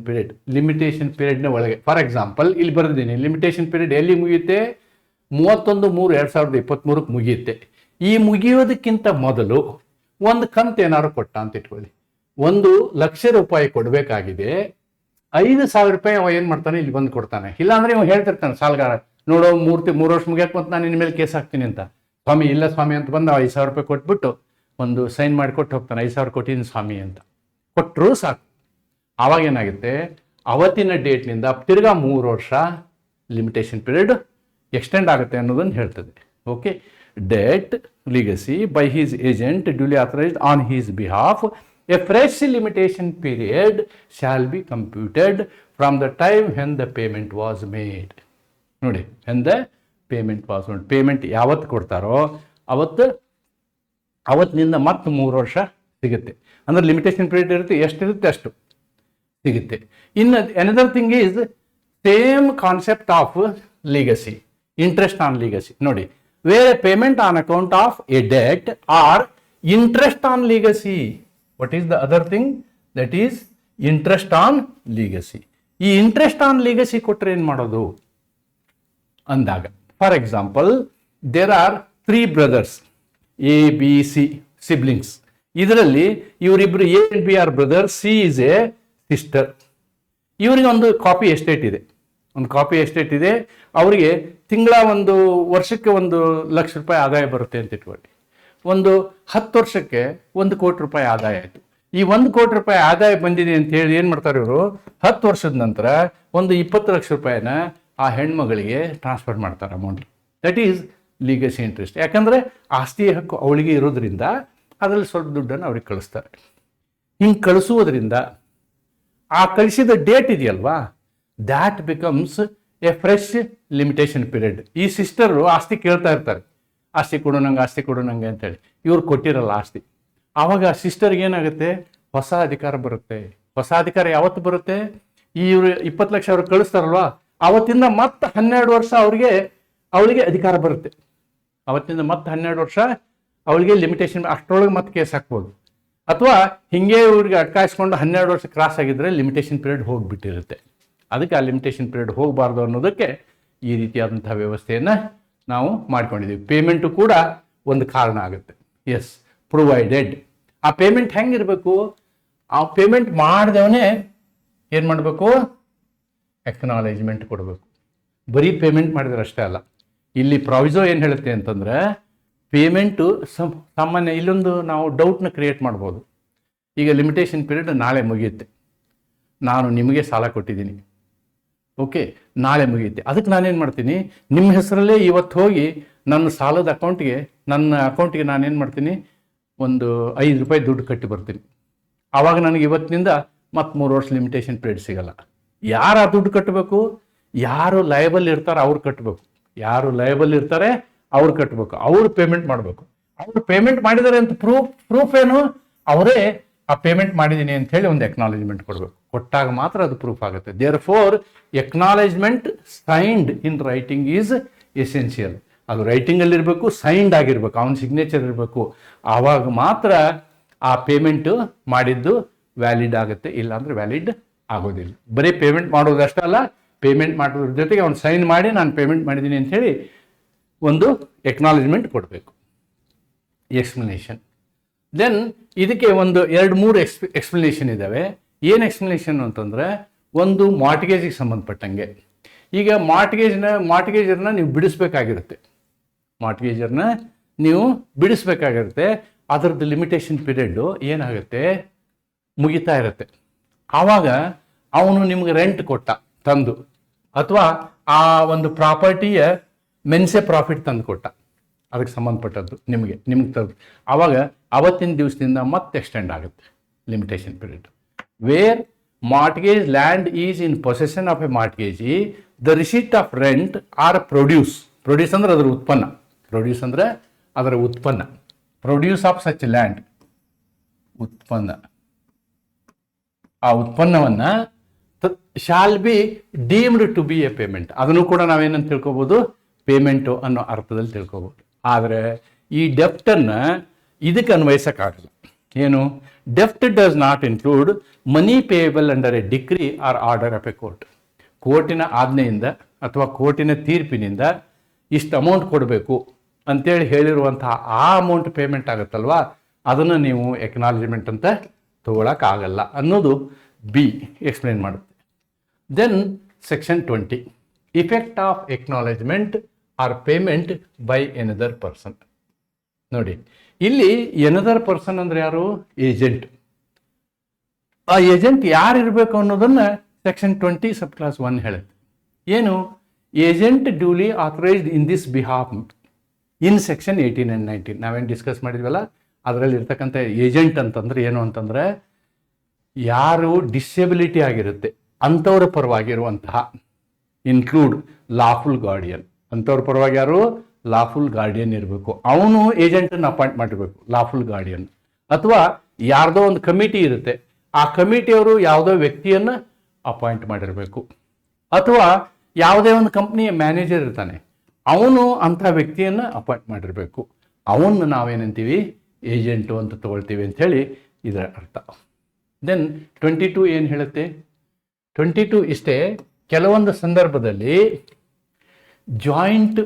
ಪೀರಿಯಡ್ನ ಒಳಗೆ. ಫಾರ್ ಎಕ್ಸಾಂಪಲ್ ಇಲ್ಲಿ ಬರೆದಿದ್ದೀನಿ, ಲಿಮಿಟೇಷನ್ ಪೀರಿಯಡ್ ಎಲ್ಲಿ ಮುಗಿಯುತ್ತೆ? 31/3/2023 ಮುಗಿಯುತ್ತೆ. ಈ ಮುಗಿಯೋದಕ್ಕಿಂತ ಮೊದಲು ಒಂದು ಕಂತು ಏನಾದ್ರು ಕೊಟ್ಟ ಅಂತ ಇಟ್ಕೊಳ್ಳಿ. 1,00,000 ರೂಪಾಯಿ ಕೊಡಬೇಕಾಗಿದೆ, 5,000 ರೂಪಾಯಿ ಅವ ಏನು ಮಾಡ್ತಾನೆ, ಇಲ್ಲಿ ಬಂದು ಕೊಡ್ತಾನೆ. ಇಲ್ಲಾಂದ್ರೆ ಇವ ಹೇಳ್ತಿರ್ತಾನೆ ಸಾಲಗಾರ, ನೋಡೋ 3 ವರ್ಷ ಮುಗಿಯಕ್ಕೆ ಬಂತು, ನಾನು ಇನ್ನು ಮೇಲೆ ಕೇಸ್ ಹಾಕ್ತೀನಿ ಅಂತ. ಸ್ವಾಮಿ ಇಲ್ಲ ಸ್ವಾಮಿ ಅಂತ ಬಂದು 5,000 ರೂಪಾಯಿ ಕೊಟ್ಬಿಟ್ಟು ಒಂದು ಸೈನ್ ಮಾಡಿಕೊಟ್ಟು ಹೋಗ್ತಾನೆ, 5,000 ಕೊಟ್ಟಿದ್ದೀನಿ ಸ್ವಾಮಿ ಅಂತ. ಕೊಟ್ಟರು ಸಾಕು. ಆವಾಗ ಏನಾಗುತ್ತೆ, ಅವತ್ತಿನ ಡೇಟ್ನಿಂದ ತಿರ್ಗಾ 3 ವರ್ಷ ಲಿಮಿಟೇಷನ್ ಪೀರಿಯಡ್ ಎಕ್ಸ್ಟೆಂಡ್ ಆಗುತ್ತೆ ಅನ್ನೋದನ್ನು ಹೇಳ್ತದೆ. Okay, debt legacy by his agent duly authorised on his behalf, a fresh limitation period shall be computed from the time when the payment was made. ನೋಡಿ, when the payment was made, payment ಯಾವತ್ತು ಕೊಡ್ತಾರೋ ಅವತ್ತಿನಿಂದ ಮತ್ತೆ 3 ವರ್ಷ ಸಿಗುತ್ತೆ. ಅಂದ್ರೆ limitation period ಇರುತ್ತೆ, ಎಷ್ಟಿರುತ್ತೆ ಅಷ್ಟು ಸಿಗುತ್ತೆ. ಇನ್ನು another thing is same concept of legacy, interest on legacy. ನೋಡಿ, where a payment on account of a debt or interest on legacy. What is the other thing? That is interest on legacy. ಈ interest on legacy ಕೊಟ್ಟರೆ ಏನು ಮಾಡೋದು ಅಂದಾಗ, for example there are 3 brothers, A B C siblings. ಇದರಲ್ಲಿ ಇವರಿಬ್ರು A and B are brother, C is a sister. ಇವರಿಗೆ ಒಂದು copy estate ಇದೆ, ಅವರಿಗೆ ತಿಂಗಳ ಒಂದು ವರ್ಷಕ್ಕೆ 1,00,000 ರೂಪಾಯಿ ಆದಾಯ ಬರುತ್ತೆ ಅಂತ ಇಟ್ಕೊಳ್ಳಿ. ಒಂದು 10 ವರ್ಷಕ್ಕೆ 1 ಕೋಟಿ ರೂಪಾಯಿ ಆದಾಯ ಆಯಿತು. ಈ 1 ಕೋಟಿ ರೂಪಾಯಿ ಆದಾಯ ಬಂದಿದೆ ಅಂತ ಹೇಳಿ ಏನು ಮಾಡ್ತಾರೆ ಇವರು, 10 ವರ್ಷದ ನಂತರ ಒಂದು 20 ಲಕ್ಷ ರೂಪಾಯಿನ ಆ ಹೆಣ್ಮಗಳಿಗೆ ಟ್ರಾನ್ಸ್ಫರ್ ಮಾಡ್ತಾರೆ amount. That is legacy interest. ಯಾಕಂದರೆ ಆಸ್ತಿ ಹಕ್ಕು ಅವಳಿಗೆ ಇರೋದ್ರಿಂದ ಅದರಲ್ಲಿ ಸ್ವಲ್ಪ ದುಡ್ಡನ್ನು ಅವ್ರಿಗೆ ಕಳಿಸ್ತಾರೆ. ಹಿಂಗೆ ಕಳಿಸುವುದರಿಂದ ಆ ಕಳಿಸಿದ ಡೇಟ್ ಇದೆಯಲ್ವಾ, that becomes A fresh limitation period. ಈ ಸಿಸ್ಟರು ಆಸ್ತಿ ಕೇಳ್ತಾ ಇರ್ತಾರೆ, ಆಸ್ತಿ ಕೊಡು ನಂಗೆ ಅಂತೇಳಿ. ಇವ್ರು ಕೊಟ್ಟಿರಲ್ಲ ಆಸ್ತಿ. ಆವಾಗ ಸಿಸ್ಟರ್ಗೆ ಏನಾಗುತ್ತೆ, ಹೊಸ ಅಧಿಕಾರ ಬರುತ್ತೆ. ಹೊಸ ಅಧಿಕಾರ ಯಾವತ್ತು ಬರುತ್ತೆ? ಇವರು 20 ಲಕ್ಷ ಅವ್ರು ಕಳಿಸ್ತಾರಲ್ವಾ, ಅವತ್ತಿಂದ ಮತ್ತೆ 12 ವರ್ಷ ಅವಳಿಗೆ ಅಧಿಕಾರ ಬರುತ್ತೆ. ಅವತ್ತಿಂದ ಮತ್ತೆ 12 ವರ್ಷ ಅವಳಿಗೆ ಲಿಮಿಟೇಷನ್, ಅಷ್ಟರೊಳಗೆ ಮತ್ತೆ ಕೇಸ್ ಹಾಕ್ಬೋದು. ಅಥವಾ ಹಿಂಗೆ ಇವ್ರಿಗೆ ಅಟ್ಕಾಯಿಸ್ಕೊಂಡು 12 ವರ್ಷ ಕ್ರಾಸ್ ಆಗಿದ್ರೆ ಲಿಮಿಟೇಷನ್ ಪೀರಿಯಡ್ ಹೋಗಿಬಿಟ್ಟಿರುತ್ತೆ. ಅದಕ್ಕೆ ಆ ಲಿಮಿಟೇಷನ್ ಪೀರಿಯಡ್ ಹೋಗಬಾರ್ದು ಅನ್ನೋದಕ್ಕೆ ಈ ರೀತಿಯಾದಂಥ ವ್ಯವಸ್ಥೆಯನ್ನು ನಾವು ಮಾಡ್ಕೊಂಡಿದ್ದೀವಿ. ಪೇಮೆಂಟು ಕೂಡ ಒಂದು ಕಾರಣ ಆಗುತ್ತೆ. Yes, provided. ಆ ಪೇಮೆಂಟ್ ಹೆಂಗಿರಬೇಕು? ಆ ಪೇಮೆಂಟ್ ಮಾಡಿದವನೇ ಏನು ಮಾಡಬೇಕು? ಎಕ್ನಾಲೇಜ್ಮೆಂಟ್ ಕೊಡಬೇಕು. ಬರೀ ಪೇಮೆಂಟ್ ಮಾಡಿದ್ರೆ ಅಷ್ಟೇ ಅಲ್ಲ. ಇಲ್ಲಿ ಪ್ರಾವಿಸೋ ಏನು ಹೇಳುತ್ತೆ ಅಂತಂದರೆ, ಪೇಮೆಂಟು ಸಾಮಾನ್ಯ ಇಲ್ಲೊಂದು ನಾವು ಡೌಟ್ನ ಕ್ರಿಯೇಟ್ ಮಾಡ್ಬೋದು. ಈಗ ಲಿಮಿಟೇಷನ್ ಪೀರಿಯಡ್ ನಾಳೆ ಮುಗಿಯುತ್ತೆ, ನಾನು ನಿಮಗೆ ಸಾಲ ಕೊಟ್ಟಿದ್ದೀನಿ, ಓಕೆ, ನಾಳೆ ಮುಗಿಯುತ್ತೆ. ಅದಕ್ಕೆ ನಾನೇನು ಮಾಡ್ತೀನಿ, ನಿಮ್ಮ ಹೆಸರಲ್ಲೇ ಇವತ್ತು ಹೋಗಿ ನನ್ನ ಸಾಲದ ನನ್ನ ಅಕೌಂಟಿಗೆ ನಾನೇನು ಮಾಡ್ತೀನಿ, ಒಂದು 5 ರೂಪಾಯಿ ದುಡ್ಡು ಕಟ್ಟಿ ಬರ್ತೀನಿ. ಆವಾಗ ನನಗೆ ಇವತ್ತಿನಿಂದ ಮತ್ತೆ 3 ವರ್ಷ ಲಿಮಿಟೇಷನ್ ಪೀರಿಯಡ್ ಸಿಗಲ್ಲ. ಯಾರು ಆ ದುಡ್ಡು ಕಟ್ಟಬೇಕು? ಯಾರು ಲಯಬಲ್ ಇರ್ತಾರೆ ಅವ್ರು ಕಟ್ಟಬೇಕು. ಅವ್ರು ಪೇಮೆಂಟ್ ಮಾಡಬೇಕು. ಅವ್ರು ಪೇಮೆಂಟ್ ಮಾಡಿದ್ದಾರೆ ಅಂತ ಪ್ರೂಫ್ ಏನು? ಅವರೇ ಆ ಪೇಮೆಂಟ್ ಮಾಡಿದ್ದೀನಿ ಅಂತ ಹೇಳಿ ಒಂದು ಎಕ್ನಾಲೇಜ್ಮೆಂಟ್ ಕೊಡಬೇಕು. ಕೊಟ್ಟಾಗ ಮಾತ್ರ ಅದು ಪ್ರೂಫ್ ಆಗುತ್ತೆ. Therefore acknowledgement signed in writing is essential. ಅದು ರೈಟಿಂಗಲ್ಲಿ ಇರಬೇಕು, ಸೈನ್ಡ್ ಆಗಿರ್ಬೇಕು, ಅವನ ಸಿಗ್ನೇಚರ್ ಇರಬೇಕು. ಆವಾಗ ಮಾತ್ರ ಆ ಪೇಮೆಂಟು ಮಾಡಿದ್ದು ವ್ಯಾಲಿಡ್ ಆಗುತ್ತೆ, ಇಲ್ಲಾಂದ್ರೆ ವ್ಯಾಲಿಡ್ ಆಗೋದಿಲ್ಲ. ಬರೀ ಪೇಮೆಂಟ್ ಮಾಡೋದಷ್ಟೇ ಅಲ್ಲ, ಪೇಮೆಂಟ್ ಮಾಡೋದ್ರ ಜೊತೆಗೆ ಅವ್ನು ಸೈನ್ ಮಾಡಿ ನಾನು ಪೇಮೆಂಟ್ ಮಾಡಿದ್ದೀನಿ ಅಂಥೇಳಿ ಒಂದು ಎಕ್ನಾಲಜ್ಮೆಂಟ್ ಕೊಡಬೇಕು. ಎಕ್ಸ್ಪ್ಲನೇಷನ್. ದೆನ್ ಇದಕ್ಕೆ ಒಂದು 2-3 ಎಕ್ಸ್ಪ್ಲನೇಷನ್ ಇದ್ದಾವೆ. ಏನು ಎಕ್ಸ್ಪ್ಲನೇಷನ್ ಅಂತಂದರೆ, ಒಂದು ಮಾರ್ಟ್ಗೇಜಿಗೆ ಸಂಬಂಧಪಟ್ಟಂಗೆ. ಈಗ ಮಾರ್ಟ್ಗೇಜರ್ನ ನೀವು ಬಿಡಿಸ್ಬೇಕಾಗಿರುತ್ತೆ. ಮಾರ್ಟ್ಗೇಜರ್ನ ನೀವು ಬಿಡಿಸ್ಬೇಕಾಗಿರುತ್ತೆ. ಅದರದ್ದು ಲಿಮಿಟೇಷನ್ ಪೀರಿಯಡ್ಡು ಏನಾಗುತ್ತೆ, ಮುಗಿತಾ ಇರುತ್ತೆ. ಆವಾಗ ಅವನು ನಿಮ್ಗೆ ರೆಂಟ್ ಕೊಟ್ಟ ತಂದು, ಅಥವಾ ಆ ಒಂದು ಪ್ರಾಪರ್ಟಿಯ ಮೆನ್ಸೆ ಪ್ರಾಫಿಟ್ ತಂದು ಕೊಟ್ಟ, ಅದಕ್ಕೆ ಸಂಬಂಧಪಟ್ಟದ್ದು ನಿಮಗೆ ತಂದು, ಆವಾಗ ಅವತ್ತಿನ ದಿವಸದಿಂದ ಮತ್ತೆ ಎಕ್ಸ್ಟೆಂಡ್ ಆಗುತ್ತೆ limitation period. Where mortgage land is in possession of a mortgagee, the receipt of rent or produce ಅಂದ್ರೆ ಅದರ ಉತ್ಪನ್ನ, ಪ್ರೊಡ್ಯೂಸ್ ಆಫ್ ಸಚ್ ಲ್ಯಾಂಡ್, ಉತ್ಪನ್ನ, ಆ ಉತ್ಪನ್ನವನ್ನು shall be deemed to be a payment. ಅದನ್ನು ಕೂಡ ನಾವೇನಂತ ತಿಳ್ಕೊಬೋದು, ಪೇಮೆಂಟು ಅನ್ನೋ ಅರ್ಥದಲ್ಲಿ ತಿಳ್ಕೊಬೋದು. ಆದರೆ ಈ ಡೆಫ್ಟನ್ನು ಇದಕ್ಕೆ ಅನ್ವಯಿಸೋಕ್ಕಾಗಲ್ಲ. ಏನು, ಡೆಫ್ಟ್ does not include money payable under a decree or order of a court. ಕೋರ್ಟಿನ ಆಜ್ಞೆಯಿಂದ ಅಥವಾ ಕೋರ್ಟಿನ ತೀರ್ಪಿನಿಂದ ಇಷ್ಟು ಅಮೌಂಟ್ ಕೊಡಬೇಕು ಅಂತೇಳಿ ಹೇಳಿರುವಂತಹ ಆ ಅಮೌಂಟ್ ಪೇಮೆಂಟ್ ಆಗುತ್ತಲ್ವಾ, ಅದನ್ನು ನೀವು ಎಕ್ನಾಲಜ್ಮೆಂಟ್ ಅಂತ ತಗೊಳಕ್ಕಾಗಲ್ಲ ಅನ್ನೋದು ಬಿ ಎಕ್ಸ್ಪ್ಲೇನ್ ಮಾಡುತ್ತೆ. Then section 20, effect of acknowledgement or payment by another person. ನೋಡಿ, ಇಲ್ಲಿ ಎನದರ್ ಪರ್ಸನ್ ಅಂದ್ರೆ ಯಾರು, ಏಜೆಂಟ್. ಆ ಏಜೆಂಟ್ ಯಾರು ಇರಬೇಕು ಅನ್ನೋದನ್ನ ಸೆಕ್ಷನ್ 20 ಸಬ್ ಕ್ಲಾಸ್ 1 ಹೇಳುತ್ತೆ. ಏನು, agent duly authorised in this behalf in section 18 and 19. ನಾವೇನು ಡಿಸ್ಕಸ್ ಮಾಡಿದ್ವಲ್ಲ, ಅದರಲ್ಲಿ ಇರ್ತಕ್ಕಂಥ ಏಜೆಂಟ್ ಅಂತಂದ್ರೆ ಏನು ಅಂತಂದ್ರೆ, ಯಾರು ಡಿಸೆಬಿಲಿಟಿ ಆಗಿರುತ್ತೆ ಅಂಥವ್ರ ಪರವಾಗಿರುವಂತಹ, ಇನ್ಕ್ಲೂಡ್ ಲಾಫುಲ್ ಗಾರ್ಡಿಯನ್. ಅಂಥವ್ರ ಪರವಾಗಿ ಯಾರು, ಲಾಫುಲ್ ಗಾರ್ಡಿಯನ್ ಇರಬೇಕು. ಅವನು ಏಜೆಂಟನ್ನು ಅಪಾಯಿಂಟ್ ಮಾಡಿರಬೇಕು, ಲಾಫುಲ್ ಗಾರ್ಡಿಯನ್. ಅಥವಾ ಯಾರ್ದೋ ಒಂದು ಕಮಿಟಿ ಇರುತ್ತೆ, ಆ ಕಮಿಟಿಯವರು ಯಾವುದೋ ವ್ಯಕ್ತಿಯನ್ನು ಅಪಾಯಿಂಟ್ ಮಾಡಿರಬೇಕು. ಅಥವಾ ಯಾವುದೇ ಒಂದು ಕಂಪ್ನಿಯ ಮ್ಯಾನೇಜರ್ ಇರ್ತಾನೆ, ಅವನು ಅಂಥ ವ್ಯಕ್ತಿಯನ್ನು ಅಪಾಯಿಂಟ್ ಮಾಡಿರಬೇಕು. ಅವನ್ನ ನಾವೇನಂತೀವಿ, ಏಜೆಂಟು ಅಂತ ತಗೊಳ್ತೀವಿ ಅಂಥೇಳಿ ಇದರ ಅರ್ಥ. ದೆನ್ 22 ಏನು ಹೇಳುತ್ತೆ, 22 ಇಷ್ಟೇ, ಕೆಲವೊಂದು ಸಂದರ್ಭದಲ್ಲಿ ಜಾಯಿಂಟ್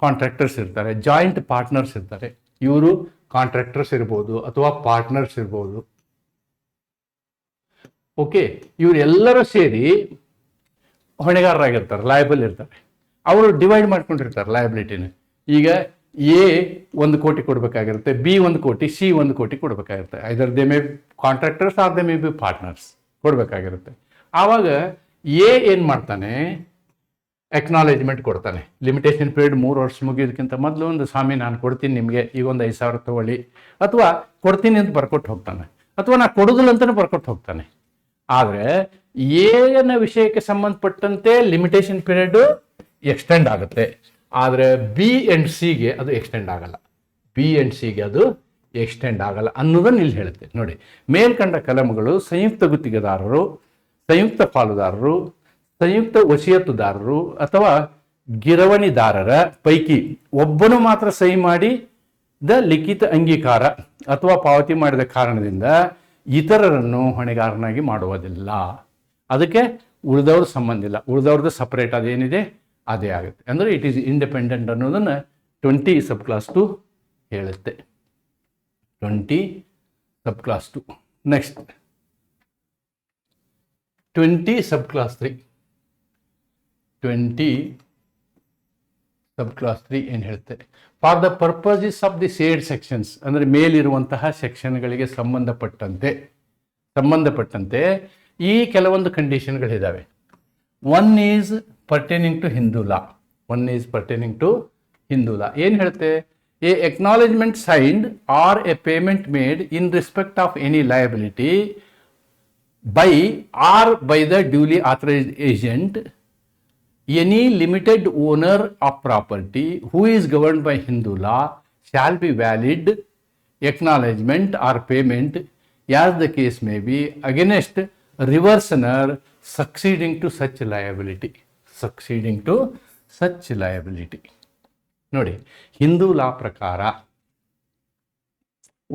ಕಾಂಟ್ರಾಕ್ಟರ್ಸ್ ಇರ್ತಾರೆ, ಜಾಯಿಂಟ್ ಪಾರ್ಟ್ನರ್ಸ್ ಇರ್ತಾರೆ. ಇವರು ಕಾಂಟ್ರಾಕ್ಟರ್ಸ್ ಇರ್ಬೋದು ಅಥವಾ ಪಾರ್ಟ್ನರ್ಸ್ ಇರ್ಬೋದು. ಓಕೆ, ಇವರೆಲ್ಲರೂ ಸೇರಿ ಹೊಣೆಗಾರರಾಗಿರ್ತಾರೆ, ಲಯಬಲ್ ಇರ್ತಾರೆ. ಅವರು ಡಿವೈಡ್ ಮಾಡ್ಕೊಂಡಿರ್ತಾರೆ ಲಯಬಿಲಿಟಿನ. ಈಗ ಎ 1 ಕೋಟಿ ಕೊಡಬೇಕಾಗಿರುತ್ತೆ, ಬಿ 1 ಕೋಟಿ, ಸಿ 1 ಕೋಟಿ ಕೊಡಬೇಕಾಗಿರುತ್ತೆ. Either they may contractors or they may be partners ಕೊಡಬೇಕಾಗಿರುತ್ತೆ. ಆವಾಗ ಎ ಏನು ಮಾಡ್ತಾನೆ, ಎಕ್ನಾಲೇಜ್ಮೆಂಟ್ ಕೊಡ್ತಾನೆ. ಲಿಮಿಟೇಷನ್ ಪೀರಿಯಡ್ 3 ವರ್ಷ ಮುಗಿಯೋದಕ್ಕಿಂತ ಮೊದಲು ಒಂದು, ಸ್ವಾಮಿ ನಾನು ಕೊಡ್ತೀನಿ ನಿಮಗೆ, ಈಗ ಒಂದು 5,000 ತಗೊಳ್ಳಿ, ಅಥವಾ ಕೊಡ್ತೀನಿ ಅಂತ ಬರ್ಕೊಟ್ಟು ಹೋಗ್ತಾನೆ, ಅಥವಾ ನಾ ಕೊಡೋದಿಲ್ಲ ಅಂತಲೇ ಬರ್ಕೊಟ್ಟು ಹೋಗ್ತಾನೆ. ಆದರೆ ಎನ ವಿಷಯಕ್ಕೆ ಸಂಬಂಧಪಟ್ಟಂತೆ ಲಿಮಿಟೇಷನ್ ಪೀರಿಯಡ್ ಎಕ್ಸ್ಟೆಂಡ್ ಆಗುತ್ತೆ. ಆದರೆ ಬಿ ಆ್ಯಂಡ್ ಸಿಗೆ ಅದು ಎಕ್ಸ್ಟೆಂಡ್ ಆಗಲ್ಲ, ಅದು ಎಕ್ಸ್ಟೆಂಡ್ ಆಗಲ್ಲ ಅನ್ನೋದನ್ನು ಇಲ್ಲಿ ಹೇಳುತ್ತೆ. ನೋಡಿ, ಮೇಲ್ಕಂಡ ಕಲಮುಗಳು ಸಂಯುಕ್ತ ಗುತ್ತಿಗೆದಾರರು, ಸಂಯುಕ್ತ ಪಾಲುದಾರರು, ಸಂಯುಕ್ತ ವಸಿಯತ್ತುದಾರರು ಅಥವಾ ಗಿರವಣಿದಾರರ ಪೈಕಿ ಒಬ್ಬನು ಮಾತ್ರ ಸಹಿ ಮಾಡಿದ ಲಿಖಿತ ಅಂಗೀಕಾರ ಅಥವಾ ಪಾವತಿ ಮಾಡಿದ ಕಾರಣದಿಂದ ಇತರರನ್ನು ಹೊಣೆಗಾರನಾಗಿ ಮಾಡುವುದಿಲ್ಲ. ಅದಕ್ಕೆ ಉಳಿದವ್ರ ಸಂಬಂಧ ಇಲ್ಲ, ಉಳಿದವ್ರದ್ದು ಸಪ್ರೇಟ್ ಅದೇನಿದೆ ಅದೇ ಆಗುತ್ತೆ. ಅಂದರೆ ಇಟ್ ಈಸ್ ಇಂಡಿಪೆಂಡೆಂಟ್ ಅನ್ನೋದನ್ನು 20 ಸಬ್ ಕ್ಲಾಸ್ 2 ಹೇಳುತ್ತೆ. 20 sub clause 2. Next 20 sub clause 3. 20 sub clause 3 ಏನು ಹೇಳುತ್ತೆ, for the purposes of the said sections, ಅಂದರೆ ಮೇಲಿರುವಂತಹ ಸೆಕ್ಷನ್ಗಳಿಗೆ ಸಂಬಂಧಪಟ್ಟಂತೆ ಈ ಕೆಲವೊಂದು ಕಂಡೀಷನ್ಗಳಿದ್ದಾವೆ. One is pertaining to Hindu law. ಏನು ಹೇಳುತ್ತೆ, a acknowledgement signed or a payment made in respect of any liability by the duly authorized agent, any limited owner of property who is governed by Hindu law shall be valid acknowledgement or payment as the case may be against reversioner succeeding to such liability. ನೋಡಿ, ಹಿಂದೂ ಲಾ ಪ್ರಕಾರ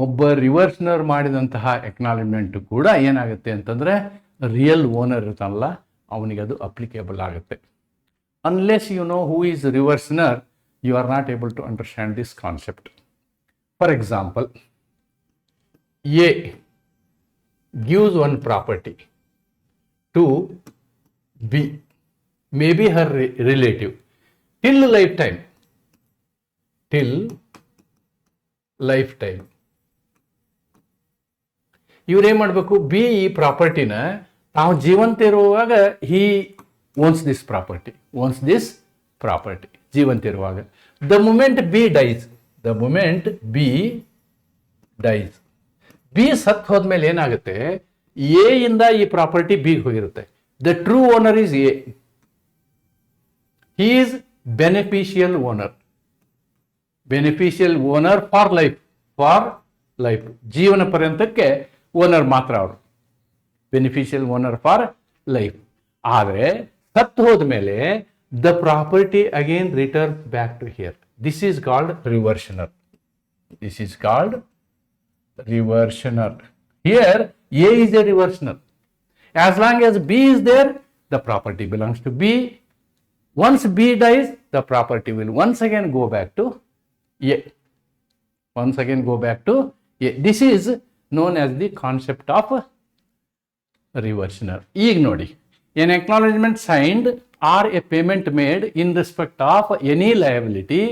ಒಬ್ಬ ರಿವರ್ಸ್ನರ್ ಮಾಡಿದಂತಹ acknowledgement ಕೂಡ ಏನಾಗುತ್ತೆ ಅಂತಂದರೆ real owner ಇರ್ತಾನಲ್ಲ ಅವನಿಗೆ ಅದು applicable ಆಗುತ್ತೆ. Unless you know who is reversioner, you are not able to understand this concept. For example, a gives one property to B, maybe her relative, till lifetime. ಇವ್ರು ಏನು ಮಾಡಬೇಕು, B ಈ ಪ್ರಾಪರ್ಟಿನ ತಾವು ಜೀವಂತ ಇರುವಾಗ ಹಿ ಓನ್ಸ್ ದಿಸ್ ಪ್ರಾಪರ್ಟಿ ಜೀವಂತ ಇರುವಾಗ. The moment B dies, B ಸತ್ ಹೋದ್ಮೇಲೆ ಏನಾಗುತ್ತೆ, ಎ ಇಂದ ಈ ಪ್ರಾಪರ್ಟಿ ಬಿಗೆ ಹೋಗಿರುತ್ತೆ. The true owner is A, he is beneficial owner for life, ಜೀವನ ಪರ್ಯಂತಕ್ಕೆ ಓನರ್ ಮಾತ್ರ ಅವರು, ಬೆನಿಫಿಷಿಯಲ್ ಓನರ್ ಫಾರ್ ಲೈಫ್. ಆದರೆ ಸತ್ತು ಹೋದ್ಮೇಲೆ the property again return back to here. This is called reversioner. Here A is a reversioner. As long as B is there, the property belongs to B. Once B dies, the property will once again go back to A. This is known as the concept of reversioner. ಈಗ ನೋಡಿ, an acknowledgement signed or a payment made in respect of any liability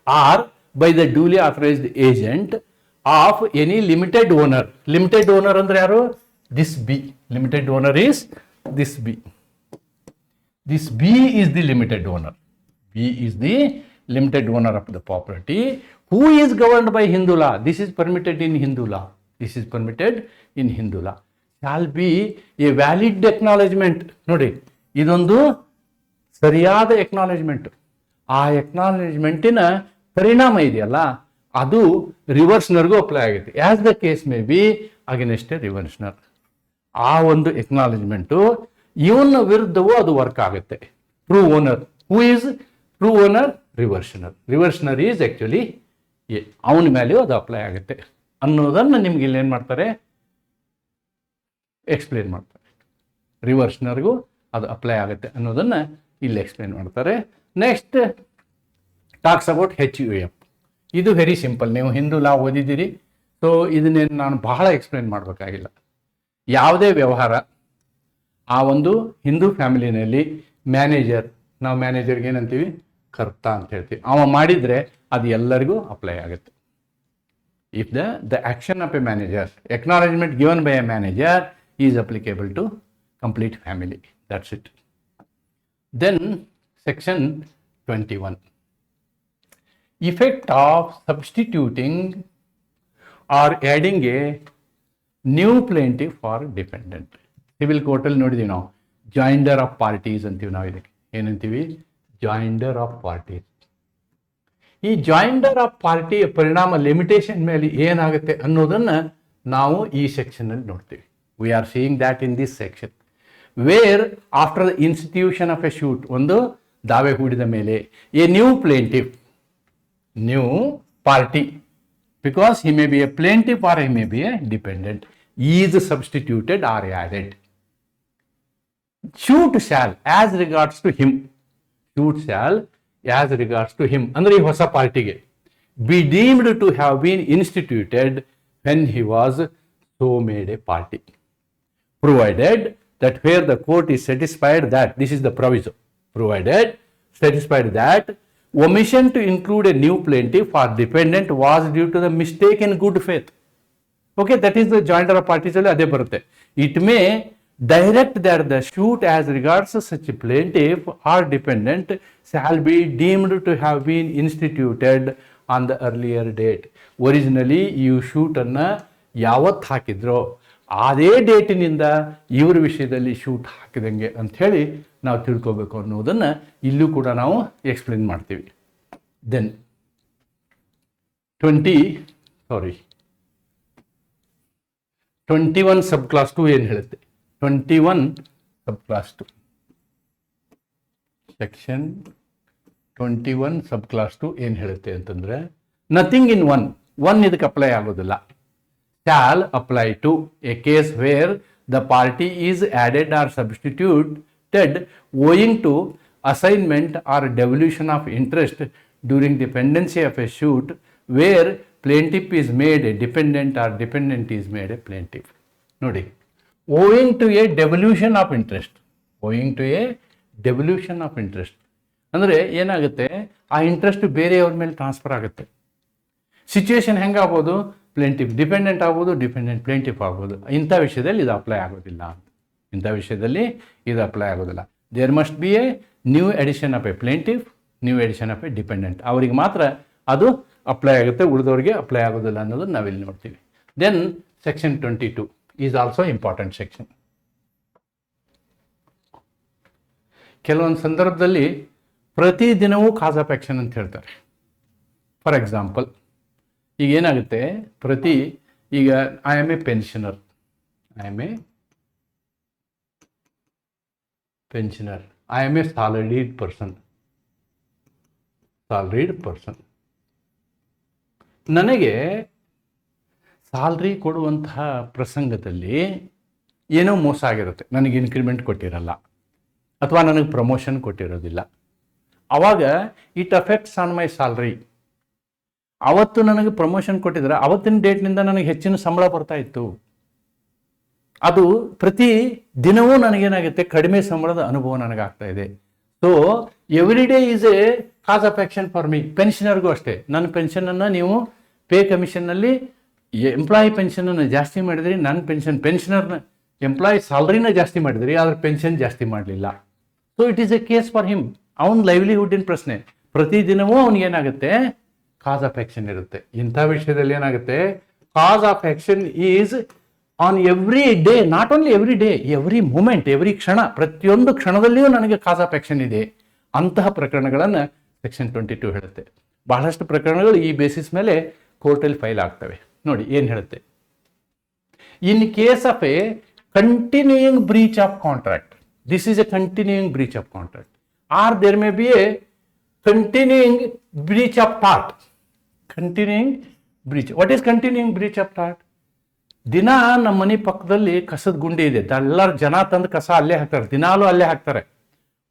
or by the duly authorized agent of any limited owner. Limited owner ಅಂದ್ರೆ ಯಾರು? This B. Limited owner is this B. This B is the limited owner. B is the limited owner of the property who is governed by Hindu law. This is permitted in Hindu law. Shall be a valid acknowledgement. ನೋಡಿ, ಇದೊಂದು ಸರಿಯಾದ acknowledgement. ಆ ಎಕ್ನಾಲೇಜ್ಮೆಂಟಿನ ಪರಿಣಾಮ ಇದೆಯಲ್ಲ, ಅದು ರಿವರ್ಸ್ನರ್ಗೂ apply ಆಗುತ್ತೆ. As the case may be against a reversioner. ಆ ಒಂದು ಎಕ್ನಾಲೇಜ್ಮೆಂಟು ಇವನ ವಿರುದ್ಧವೂ ಅದು ವರ್ಕ್ ಆಗುತ್ತೆ. True owner, who is true owner? Reversioner is actually a, ಅವನ ಮೇಲೆಯೂ ಅದು ಅಪ್ಲೈ ಆಗುತ್ತೆ ಅನ್ನೋದನ್ನು ನಿಮ್ಗೆ ಇಲ್ಲಿ ಏನು ಮಾಡ್ತಾರೆ, ಎಕ್ಸ್ಪ್ಲೇನ್ ಮಾಡ್ತಾರೆ. ರಿವರ್ಸ್ನರ್ಗೂ ಅದು ಅಪ್ಲೈ ಆಗುತ್ತೆ ಅನ್ನೋದನ್ನು ಇಲ್ಲಿ ಎಕ್ಸ್ಪ್ಲೇನ್ ಮಾಡ್ತಾರೆ. Next talks about HUF. ಇದು ವೆರಿ ಸಿಂಪಲ್. ನೀವು ಹಿಂದೂ ಲಾ ಓದಿದ್ದೀರಿ, ಸೊ ಇದನ್ನೇನು ನಾನು ಬಹಳ ಎಕ್ಸ್ಪ್ಲೇನ್ ಮಾಡಬೇಕಾಗಿಲ್ಲ. ಯಾವುದೇ ವ್ಯವಹಾರ ಆ ಒಂದು ಹಿಂದೂ ಫ್ಯಾಮಿಲಿನಲ್ಲಿ ಮ್ಯಾನೇಜರ್, ನಾವು ಮ್ಯಾನೇಜರ್ಗೆ ಏನಂತೀವಿ, ಕರ್ತ ಅಂತ ಹೇಳ್ತೀವಿ, ಅವ ಮಾಡಿದರೆ ಅದು ಎಲ್ಲರಿಗೂ ಅಪ್ಲೈ ಆಗುತ್ತೆ. If the action of a manager, acknowledgement given by a manager is applicable to complete family. That's it. Then section 21. Effect of substituting or adding a new plaintiff or defendant. Civil ಕೋರ್ಟಲ್ಲಿ ನೋಡಿದ್ದೀವಿ ನಾವು, ಜಾಯಿಂಡರ್ of parties ಅಂತೀವಿ. ನಾವು ಇದಕ್ಕೆ ಏನಂತೀವಿ, ಜಾಯಿಂಡರ್ of parties. ಈ ಜಾಯಿಂಡರ್ of ಪಾರ್ಟಿಯ ಪರಿಣಾಮ ಲಿಮಿಟೇಷನ್ ಮೇಲೆ ಏನಾಗುತ್ತೆ ಅನ್ನೋದನ್ನು ನಾವು ಈ ಸೆಕ್ಷನಲ್ಲಿ ನೋಡ್ತೀವಿ. We are seeing that in this section, where after the institution of a suit, ಒಂದು ದಾವೆ ಹೂಡಿದ ಮೇಲೆ, a new plaintiff, new party, because he may be a plaintiff or he may be a defendant, is substituted or added. Suit shall as regards to him ಅಂದ್ರೆ ಈ ಹೊಸ ಪಾರ್ಟಿಗೆ be deemed to have been instituted when he was so made a party, provided that where the court is satisfied that, this is the proviso, provided satisfied that omission to include a new plaintiff or defendant was due to the mistake in good faith. Okay, that is the joinder of parties alli ade barutte. It may direct that the suit as regards such a plaintiff or defendant shall be deemed to have been instituted on the earlier date. Originally you shoot ಅನ್ನ ಯಾವತ್ತು ಹಾಕಿದ್ರೋ ಅದೇ ಡೇಟಿನಿಂದ ಇವ್ರ ವಿಷಯದಲ್ಲಿ shoot ಹಾಕಿದಂಗೆ ಅಂಥೇಳಿ ನಾವು ತಿಳ್ಕೊಬೇಕು ಅನ್ನೋದನ್ನು ಇಲ್ಲೂ ಕೂಡ ನಾವು ಎಕ್ಸ್ಪ್ಲೇನ್ ಮಾಡ್ತೀವಿ. ದೆನ್ 21 ಸಬ್ ಕ್ಲಾಸ್ 2 ಏನು ಹೇಳುತ್ತೆ? 21 ಸಬ್ ಕ್ಲಾಸ್ 2 ಸೆಕ್ಷನ್ 21 ಸಬ್ ಕ್ಲಾಸ್ 2 ಏನು ಹೇಳುತ್ತೆ ಅಂತಂದರೆ, ನಥಿಂಗ್ ಇನ್ ಒನ್ ಇದಕ್ಕೆ ಅಪ್ಲೈ ಆಗೋದಿಲ್ಲ. shall apply to a case where the party is added or substituted owing to assignment or devolution of interest during the pendency of a suit where plaintiff is made a dependent or dependent is made a plaintiff. ನೋಡಿ, owing to a devolution of interest, owing to a devolution of interest ಅಂದರೆ ಏನಾಗುತ್ತೆ, ಆ interest ಬೇರೆಯವ್ರ ಮೇಲೆ transfer ಆಗುತ್ತೆ. Situation ಹೆಂಗಾಗ್ಬೋದು, plaintiff dependent ಆಗ್ಬೋದು, dependent plaintiff ಆಗ್ಬೋದು. ಇಂಥ ವಿಷಯದಲ್ಲಿ ಇದು ಅಪ್ಲೈ ಆಗೋದಿಲ್ಲ. ಇಂಥ ವಿಷಯದಲ್ಲಿ ಇದು ಅಪ್ಲೈ ಆಗೋದಿಲ್ಲ. There must be a new addition of a plaintiff, new addition of a dependent. ಅವರಿಗೆ ಮಾತ್ರ ಅದು ಅಪ್ಲೈ ಆಗುತ್ತೆ, ಉಳಿದವರಿಗೆ ಅಪ್ಲೈ ಆಗೋದಿಲ್ಲ ಅನ್ನೋದು ನಾವಿಲ್ಲಿ ನೋಡ್ತೀವಿ. Then section 22 is also important section. ಕೆಲವೊಂದು ಸಂದರ್ಭದಲ್ಲಿ ಪ್ರತಿದಿನವೂ ಕಾಸ್ ಆಫ್ ಆ್ಯಕ್ಷನ್ ಅಂತ ಹೇಳ್ತಾರೆ. ಫಾರ್ ಎಕ್ಸಾಂಪಲ್, ಈಗ ಏನಾಗುತ್ತೆ, ಈಗ I am A pensioner, I am A salaried person. ನನಗೆ ಸ್ಯಾಲ್ರಿ ಕೊಡುವಂತಹ ಪ್ರಸಂಗದಲ್ಲಿ ಏನೋ ಮೋಸ ಆಗಿರುತ್ತೆ. ನನಗೆ ಇನ್ಕ್ರಿಮೆಂಟ್ ಕೊಟ್ಟಿರಲ್ಲ ಅಥವಾ ನನಗೆ ಪ್ರಮೋಷನ್ ಕೊಟ್ಟಿರೋದಿಲ್ಲ. ಆವಾಗ it affects on my salary. ಅವತ್ತು ನನಗೆ ಪ್ರಮೋಷನ್ ಕೊಟ್ಟಿದ್ರೆ ಅವತ್ತಿನ ಡೇಟ್ನಿಂದ ನನಗೆ ಹೆಚ್ಚಿನ ಸಂಬಳ ಬರ್ತಾ ಇತ್ತು. ಅದು ಪ್ರತಿ ದಿನವೂ ನನಗೇನಾಗುತ್ತೆ, ಕಡಿಮೆ ಸಂಬಳದ ಅನುಭವ ನನಗಾಗ್ತಾ ಇದೆ. So every day is a cause of action for me. ಪೆನ್ಷನರ್ಗೂ ಅಷ್ಟೇ. ನನ್ನ ಪೆನ್ಷನನ್ನು ನೀವು ಪೇ ಕಮಿಷನ್ನಲ್ಲಿ ಎಂಪ್ಲಾಯಿ ಪೆನ್ಷನನ್ನು ಜಾಸ್ತಿ ಮಾಡಿದ್ರಿ, ನನ್ನ ಪೆನ್ಷನರ್ನ ಎಂಪ್ಲಾಯಿ ಸ್ಯಾಲ್ರಿನ ಜಾಸ್ತಿ ಮಾಡಿದ್ರಿ, ಆದರೆ ಪೆನ್ಷನ್ ಜಾಸ್ತಿ ಮಾಡಲಿಲ್ಲ. So it is A case for him. ಅವನ ಲೈವ್ಲಿಹುಡ್ಡಿನ ಪ್ರಶ್ನೆ. ಪ್ರತಿದಿನವೂ ಅವನಿಗೇನಾಗುತ್ತೆ, ಕಾಸ್ ಆಫ್ ಆ್ಯಕ್ಷನ್ ಇರುತ್ತೆ. ಇಂಥ ವಿಷಯದಲ್ಲಿ ಏನಾಗುತ್ತೆ, cause of action is on every day, not only every day, every moment, every ಕ್ಷಣ, ಪ್ರತಿಯೊಂದು ಕ್ಷಣದಲ್ಲಿಯೂ ನನಗೆ ಕಾಸ್ ಆಫ್ ಆ್ಯಕ್ಷನ್ ಇದೆ. ಅಂತಹ ಪ್ರಕರಣಗಳನ್ನು ಸೆಕ್ಷನ್ 22 ಹೇಳುತ್ತೆ. ಬಹಳಷ್ಟು ಪ್ರಕರಣಗಳು ಈ ಬೇಸಿಸ್ ಮೇಲೆ ಕೋರ್ಟಲ್ಲಿ ಫೈಲ್ ಆಗ್ತವೆ. ನೋಡಿ ಏನು ಹೇಳುತ್ತೆ. In case of a continuing breach of contract, this is a continuing breach of contract, or there may be a continuing breach of tort. Continuing breach, what is continuing breach of tort? ದಿನ ನಮ್ಮ ಮನೆ ಪಕ್ಕದಲ್ಲಿ ಕಸದ ಗುಂಡಿ ಇದೆ, ಎಲ್ಲರೂ ಜನ ತಂದು ಕಸ ಅಲ್ಲೇ ಹಾಕ್ತಾರೆ, ದಿನಾಲೂ ಅಲ್ಲೇ ಹಾಕ್ತಾರೆ.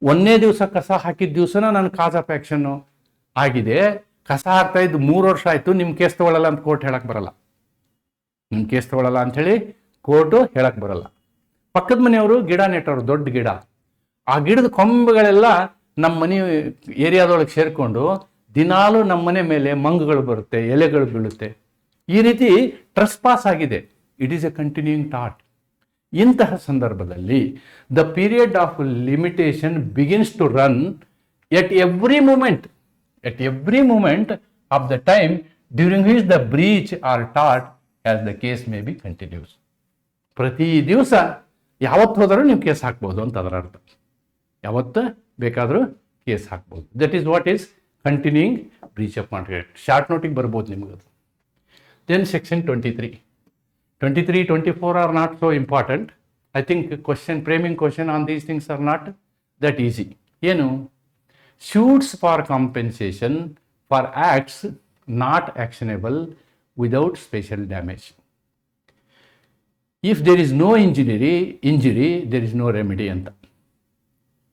ಒಂದೇ ದಿವಸ ಕಸ ಹಾಕಿದ ದಿವಸನ ನನ್ನ ಕಾಸ್ ಆಫ್ ಆ್ಯಕ್ಷನ್ನು ಆಗಿದೆ. ಕಸ ಹಾಕ್ತಾ ಇದ್ದು 3 ವರ್ಷ ಆಯಿತು, ನಿಮ್ಮ ಕೇಸ್ ತಗೊಳ್ಳಲ್ಲ ಅಂತ ಕೋರ್ಟ್ ಹೇಳಕ್ಕೆ ಬರಲ್ಲ. ನಿಮ್ಮ ಕೇಸ್ ತಗೊಳ್ಳಲ್ಲ ಅಂಥೇಳಿ ಕೋರ್ಟು ಹೇಳಕ್ಕೆ ಬರಲ್ಲ. ಪಕ್ಕದ ಮನೆಯವರು ಗಿಡ ನೆಟ್ಟವರು, ದೊಡ್ಡ ಗಿಡ, ಆ ಗಿಡದ ಕೊಂಬೆಗಳೆಲ್ಲ ನಮ್ಮ ಮನೆ ಏರಿಯಾದೊಳಗೆ ಸೇರಿಕೊಂಡು ದಿನಾಲೂ ನಮ್ಮ ಮನೆ ಮೇಲೆ ಮಂಗಗಳು ಬರುತ್ತೆ, ಎಲೆಗಳು ಬೀಳುತ್ತೆ. ಈ ರೀತಿ ಟ್ರೆಸ್ಪಾಸ್ ಆಗಿದೆ. It is a continuing tort. ಇಂತಹ ಸಂದರ್ಭದಲ್ಲಿ the period of limitation begins to run at every moment of the time during which the breach or tort as the case may be continues. ಪ್ರತಿ ದಿವಸ ಯಾವತ್ತು ಹೋದರೂ ನೀವು case ಹಾಕ್ಬೋದು ಅಂತ ಅದರ ಅರ್ಥ. ಯಾವತ್ತು ಬೇಕಾದರೂ ಕೇಸ್ ಹಾಕ್ಬೋದು. That is what is continuing breach of contract. Short ನೋಟಿಗೆ ಬರ್ಬೋದು ನಿಮಗದು. Then section 23, 24 are not so important. I think framing question on these things are not that easy. ಏನು, suits for compensation for acts not actionable without special damage. If there is no injury, there is no remedy anta.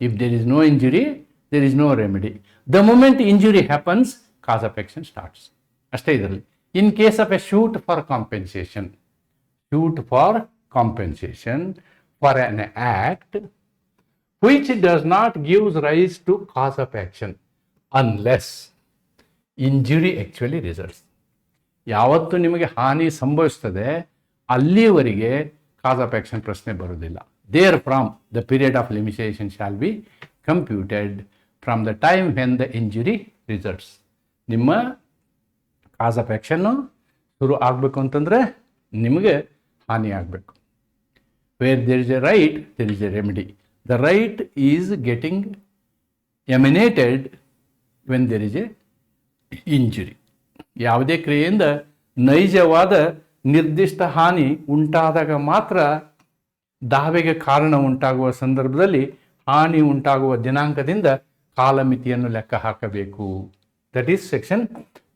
If there is no injury, there is no remedy. The moment injury happens, cause of action starts. ಅಷ್ಟೇ ಇದರಲ್ಲಿ. In case of a suit for compensation for an act which does not give rise to cause of action unless injury actually results. ಯಾವತ್ತು ನಿಮಗೆ ಹಾನಿ ಸಂಭವಿಸ್ತದೆ ಅಲ್ಲಿವರೆಗೆ ಕಾಸ್ of action ಪ್ರಶ್ನೆ ಬರುವುದಿಲ್ಲ. There from the period of limitation shall be computed from the time when the injury results. ನಿಮ್ಮ cause of action ಶುರು ಆಗಬೇಕು ಅಂತಂದರೆ ನಿಮಗೆ ಹಾನಿ ಆಗಬೇಕು. Where there is a right, there is a remedy. The right is getting emanated when there is a injury. ಯಾವುದೇ ಕ್ರಿಯೆಯಿಂದ ನೈಜವಾದ ನಿರ್ದಿಷ್ಟ ಹಾನಿ ಉಂಟಾದಾಗ ಮಾತ್ರ ದಾವೆಗೆ ಕಾರಣ ಉಂಟಾಗುವ ಸಂದರ್ಭದಲ್ಲಿ ಹಾನಿ ಉಂಟಾಗುವ ದಿನಾಂಕದಿಂದ ಕಾಲಮಿತಿಯನ್ನು ಲೆಕ್ಕ ಹಾಕಬೇಕು. That is section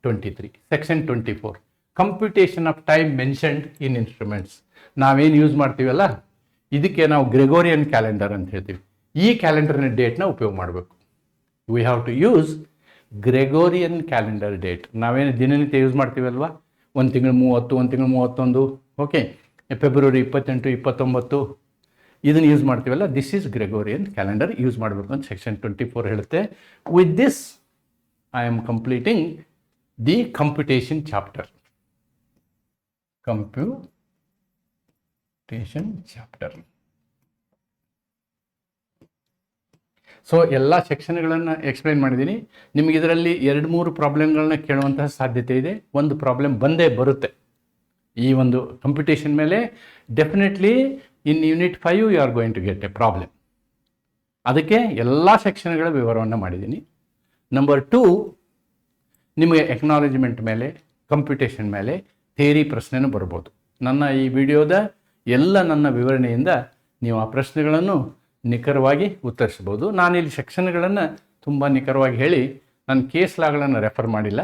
23. Section 24, computation of time mentioned in instruments. ನಾವೇನು ಯೂಸ್ ಮಾಡ್ತೀವಲ್ಲ ಇದಕ್ಕೆ ನಾವು ಗ್ರೆಗೋರಿಯನ್ ಕ್ಯಾಲೆಂಡರ್ ಅಂತ ಹೇಳ್ತೀವಿ. ಈ ಕ್ಯಾಲೆಂಡರ್ನ ಡೇಟ್ನ ಉಪಯೋಗ ಮಾಡಬೇಕು. We have to use Gregorian calendar date. ನಾವೇನು ದಿನನಿತ್ಯ ಯೂಸ್ ಮಾಡ್ತೀವಲ್ವ, ಒಂದು ತಿಂಗಳು 30, ಒಂದು ತಿಂಗಳು 31, ಓಕೆ, ಫೆಬ್ರವರಿ 28, 29 ಇದನ್ನು ಯೂಸ್ ಮಾಡ್ತೀವಲ್ಲ, this is Gregorian calendar use ಮಾಡಬೇಕು ಅಂತ ಸೆಕ್ಷನ್ 24 ಹೇಳುತ್ತೆ. With this I am completing the computation chapter. Computation chapter. So ಎಲ್ಲ ಸೆಕ್ಷನ್ಗಳನ್ನು ಎಕ್ಸ್ಪ್ಲೈನ್ ಮಾಡಿದ್ದೀನಿ. ನಿಮಗೆ ಇದರಲ್ಲಿ 2-3 ಪ್ರಾಬ್ಲಮ್ಗಳನ್ನ ಕೇಳುವಂತಹ ಸಾಧ್ಯತೆ ಇದೆ. ಒಂದು ಪ್ರಾಬ್ಲಮ್ ಬಂದೇ ಬರುತ್ತೆ ಈ ಒಂದು ಕಂಪ್ಯೂಟೇಷನ್ ಮೇಲೆ. Definitely in unit 5 you are going to get a problem. ಅದಕ್ಕೆ ಎಲ್ಲ ಸೆಕ್ಷನ್ಗಳ ವಿವರವನ್ನು ಮಾಡಿದ್ದೀನಿ. ನಂಬರ್ 2, ನಿಮಗೆ ಎಕ್ನಾಲಜ್ಮೆಂಟ್ ಮೇಲೆ, ಕಂಪ್ಯೂಟೇಷನ್ ಮೇಲೆ ಥಿಯರಿ ಪ್ರಶ್ನೆನೂ ಬರ್ಬೋದು. ನನ್ನ ಈ ವಿಡಿಯೋದ ನನ್ನ ವಿವರಣೆಯಿಂದ ನೀವು ಆ ಪ್ರಶ್ನೆಗಳನ್ನು ನಿಖರವಾಗಿ ಉತ್ತರಿಸ್ಬೋದು. ನಾನಿಲ್ಲಿ ಸೆಕ್ಷನ್ಗಳನ್ನು ತುಂಬ ನಿಖರವಾಗಿ ಹೇಳಿ ನಾನು ಕೇಸ್ ಲಾಗಳನ್ನು ರೆಫರ್ ಮಾಡಿಲ್ಲ.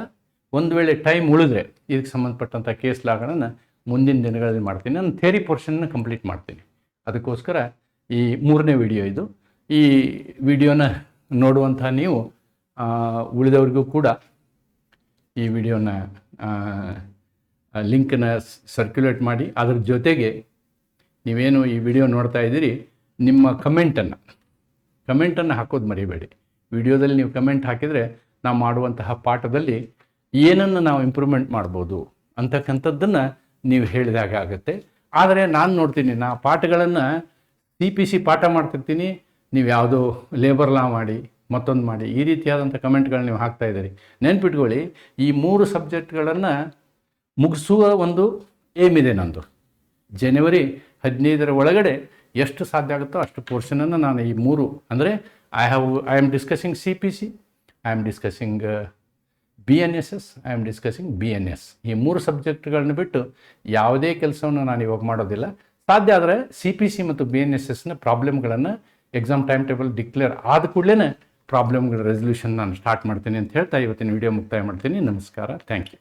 ಒಂದು ವೇಳೆ ಟೈಮ್ ಉಳಿದ್ರೆ ಇದಕ್ಕೆ ಸಂಬಂಧಪಟ್ಟಂಥ ಕೇಸ್ ಲಾಗಳನ್ನು ಮುಂದಿನ ದಿನಗಳಲ್ಲಿ ಮಾಡ್ತೀನಿ. ನಾನು ಥಿಯರಿ ಪೋರ್ಷನ್ನ ಕಂಪ್ಲೀಟ್ ಮಾಡ್ತೀನಿ. ಅದಕ್ಕೋಸ್ಕರ ಈ 3ನೇ ವಿಡಿಯೋ ಇದು. ಈ ವಿಡಿಯೋನ ನೋಡುವಂಥ ನೀವು ಉಳಿದವ್ರಿಗೂ ಕೂಡ ಈ ವಿಡಿಯೋನ ಲಿಂಕನ್ನ ಸರ್ಕ್ಯುಲೇಟ್ ಮಾಡಿ. ಅದ್ರ ಜೊತೆಗೆ ನೀವೇನು ಈ ವಿಡಿಯೋ ನೋಡ್ತಾ ಇದ್ದೀರಿ, ನಿಮ್ಮ ಕಮೆಂಟನ್ನು ಹಾಕೋದು ಮರಿಬೇಡಿ. ವಿಡಿಯೋದಲ್ಲಿ ನೀವು ಕಮೆಂಟ್ ಹಾಕಿದರೆ ನಾವು ಮಾಡುವಂತಹ ಪಾಠದಲ್ಲಿ ಏನನ್ನು ನಾವು ಇಂಪ್ರೂವ್ಮೆಂಟ್ ಮಾಡ್ಬೋದು ಅಂತಕ್ಕಂಥದ್ದನ್ನು ನೀವು ಹೇಳಿದಾಗ ಆಗುತ್ತೆ. ಆದರೆ ನಾನು ನೋಡ್ತೀನಿ, ನಾ ಪಾಠಗಳನ್ನು CPC ಪಾಠ ಮಾಡ್ತಿರ್ತೀನಿ, ನೀವು ಯಾವುದೋ ಲೇಬರ್ ಲಾ ಮಾಡಿ ಮತ್ತೊಂದು ಮಾಡಿ ಈ ರೀತಿಯಾದಂಥ ಕಮೆಂಟ್ಗಳು ನೀವು ಹಾಕ್ತಾ ಇದ್ದೀರಿ. ನೆನ್ಪಿಟ್ಕೊಳ್ಳಿ, ಈ 3 ಸಬ್ಜೆಕ್ಟ್ಗಳನ್ನು ಮುಗಿಸುವ ಒಂದು ಏಮ್ ಇದೆ ನಂದು. ಜನವರಿ 15ರ ಒಳಗಡೆ ಎಷ್ಟು ಸಾಧ್ಯ ಆಗುತ್ತೋ ಅಷ್ಟು ಪೋರ್ಷನನ್ನು ನಾನು ಈ 3 ಅಂದರೆ I am discussing CPC, I am discussing BNSS, I am discussing BNS. ಈ 3 ಸಬ್ಜೆಕ್ಟ್ಗಳನ್ನ ಬಿಟ್ಟು ಯಾವುದೇ ಕೆಲಸವನ್ನು ನಾನು ಇವಾಗ ಮಾಡೋದಿಲ್ಲ. ಸಾಧ್ಯ ಆದರೆ CPC ಮತ್ತು BNSSನ ಪ್ರಾಬ್ಲಮ್ಗಳನ್ನು ಎಕ್ಸಾಮ್ ಟೈಮ್ ಟೇಬಲ್ ಡಿಕ್ಲೇರ್ ಆದ ಕೂಡಲೇ ಪ್ರಾಬ್ಲಮ್ಗಳ ರೆಸಲ್ಯೂಷನ್ ನಾನು ಸ್ಟಾರ್ಟ್ ಮಾಡ್ತೀನಿ ಅಂತ ಹೇಳ್ತಾ ಇವತ್ತಿನ ವಿಡಿಯೋ ಮುಕ್ತಾಯ ಮಾಡ್ತೀನಿ. ನಮಸ್ಕಾರ, ಥ್ಯಾಂಕ್ ಯು.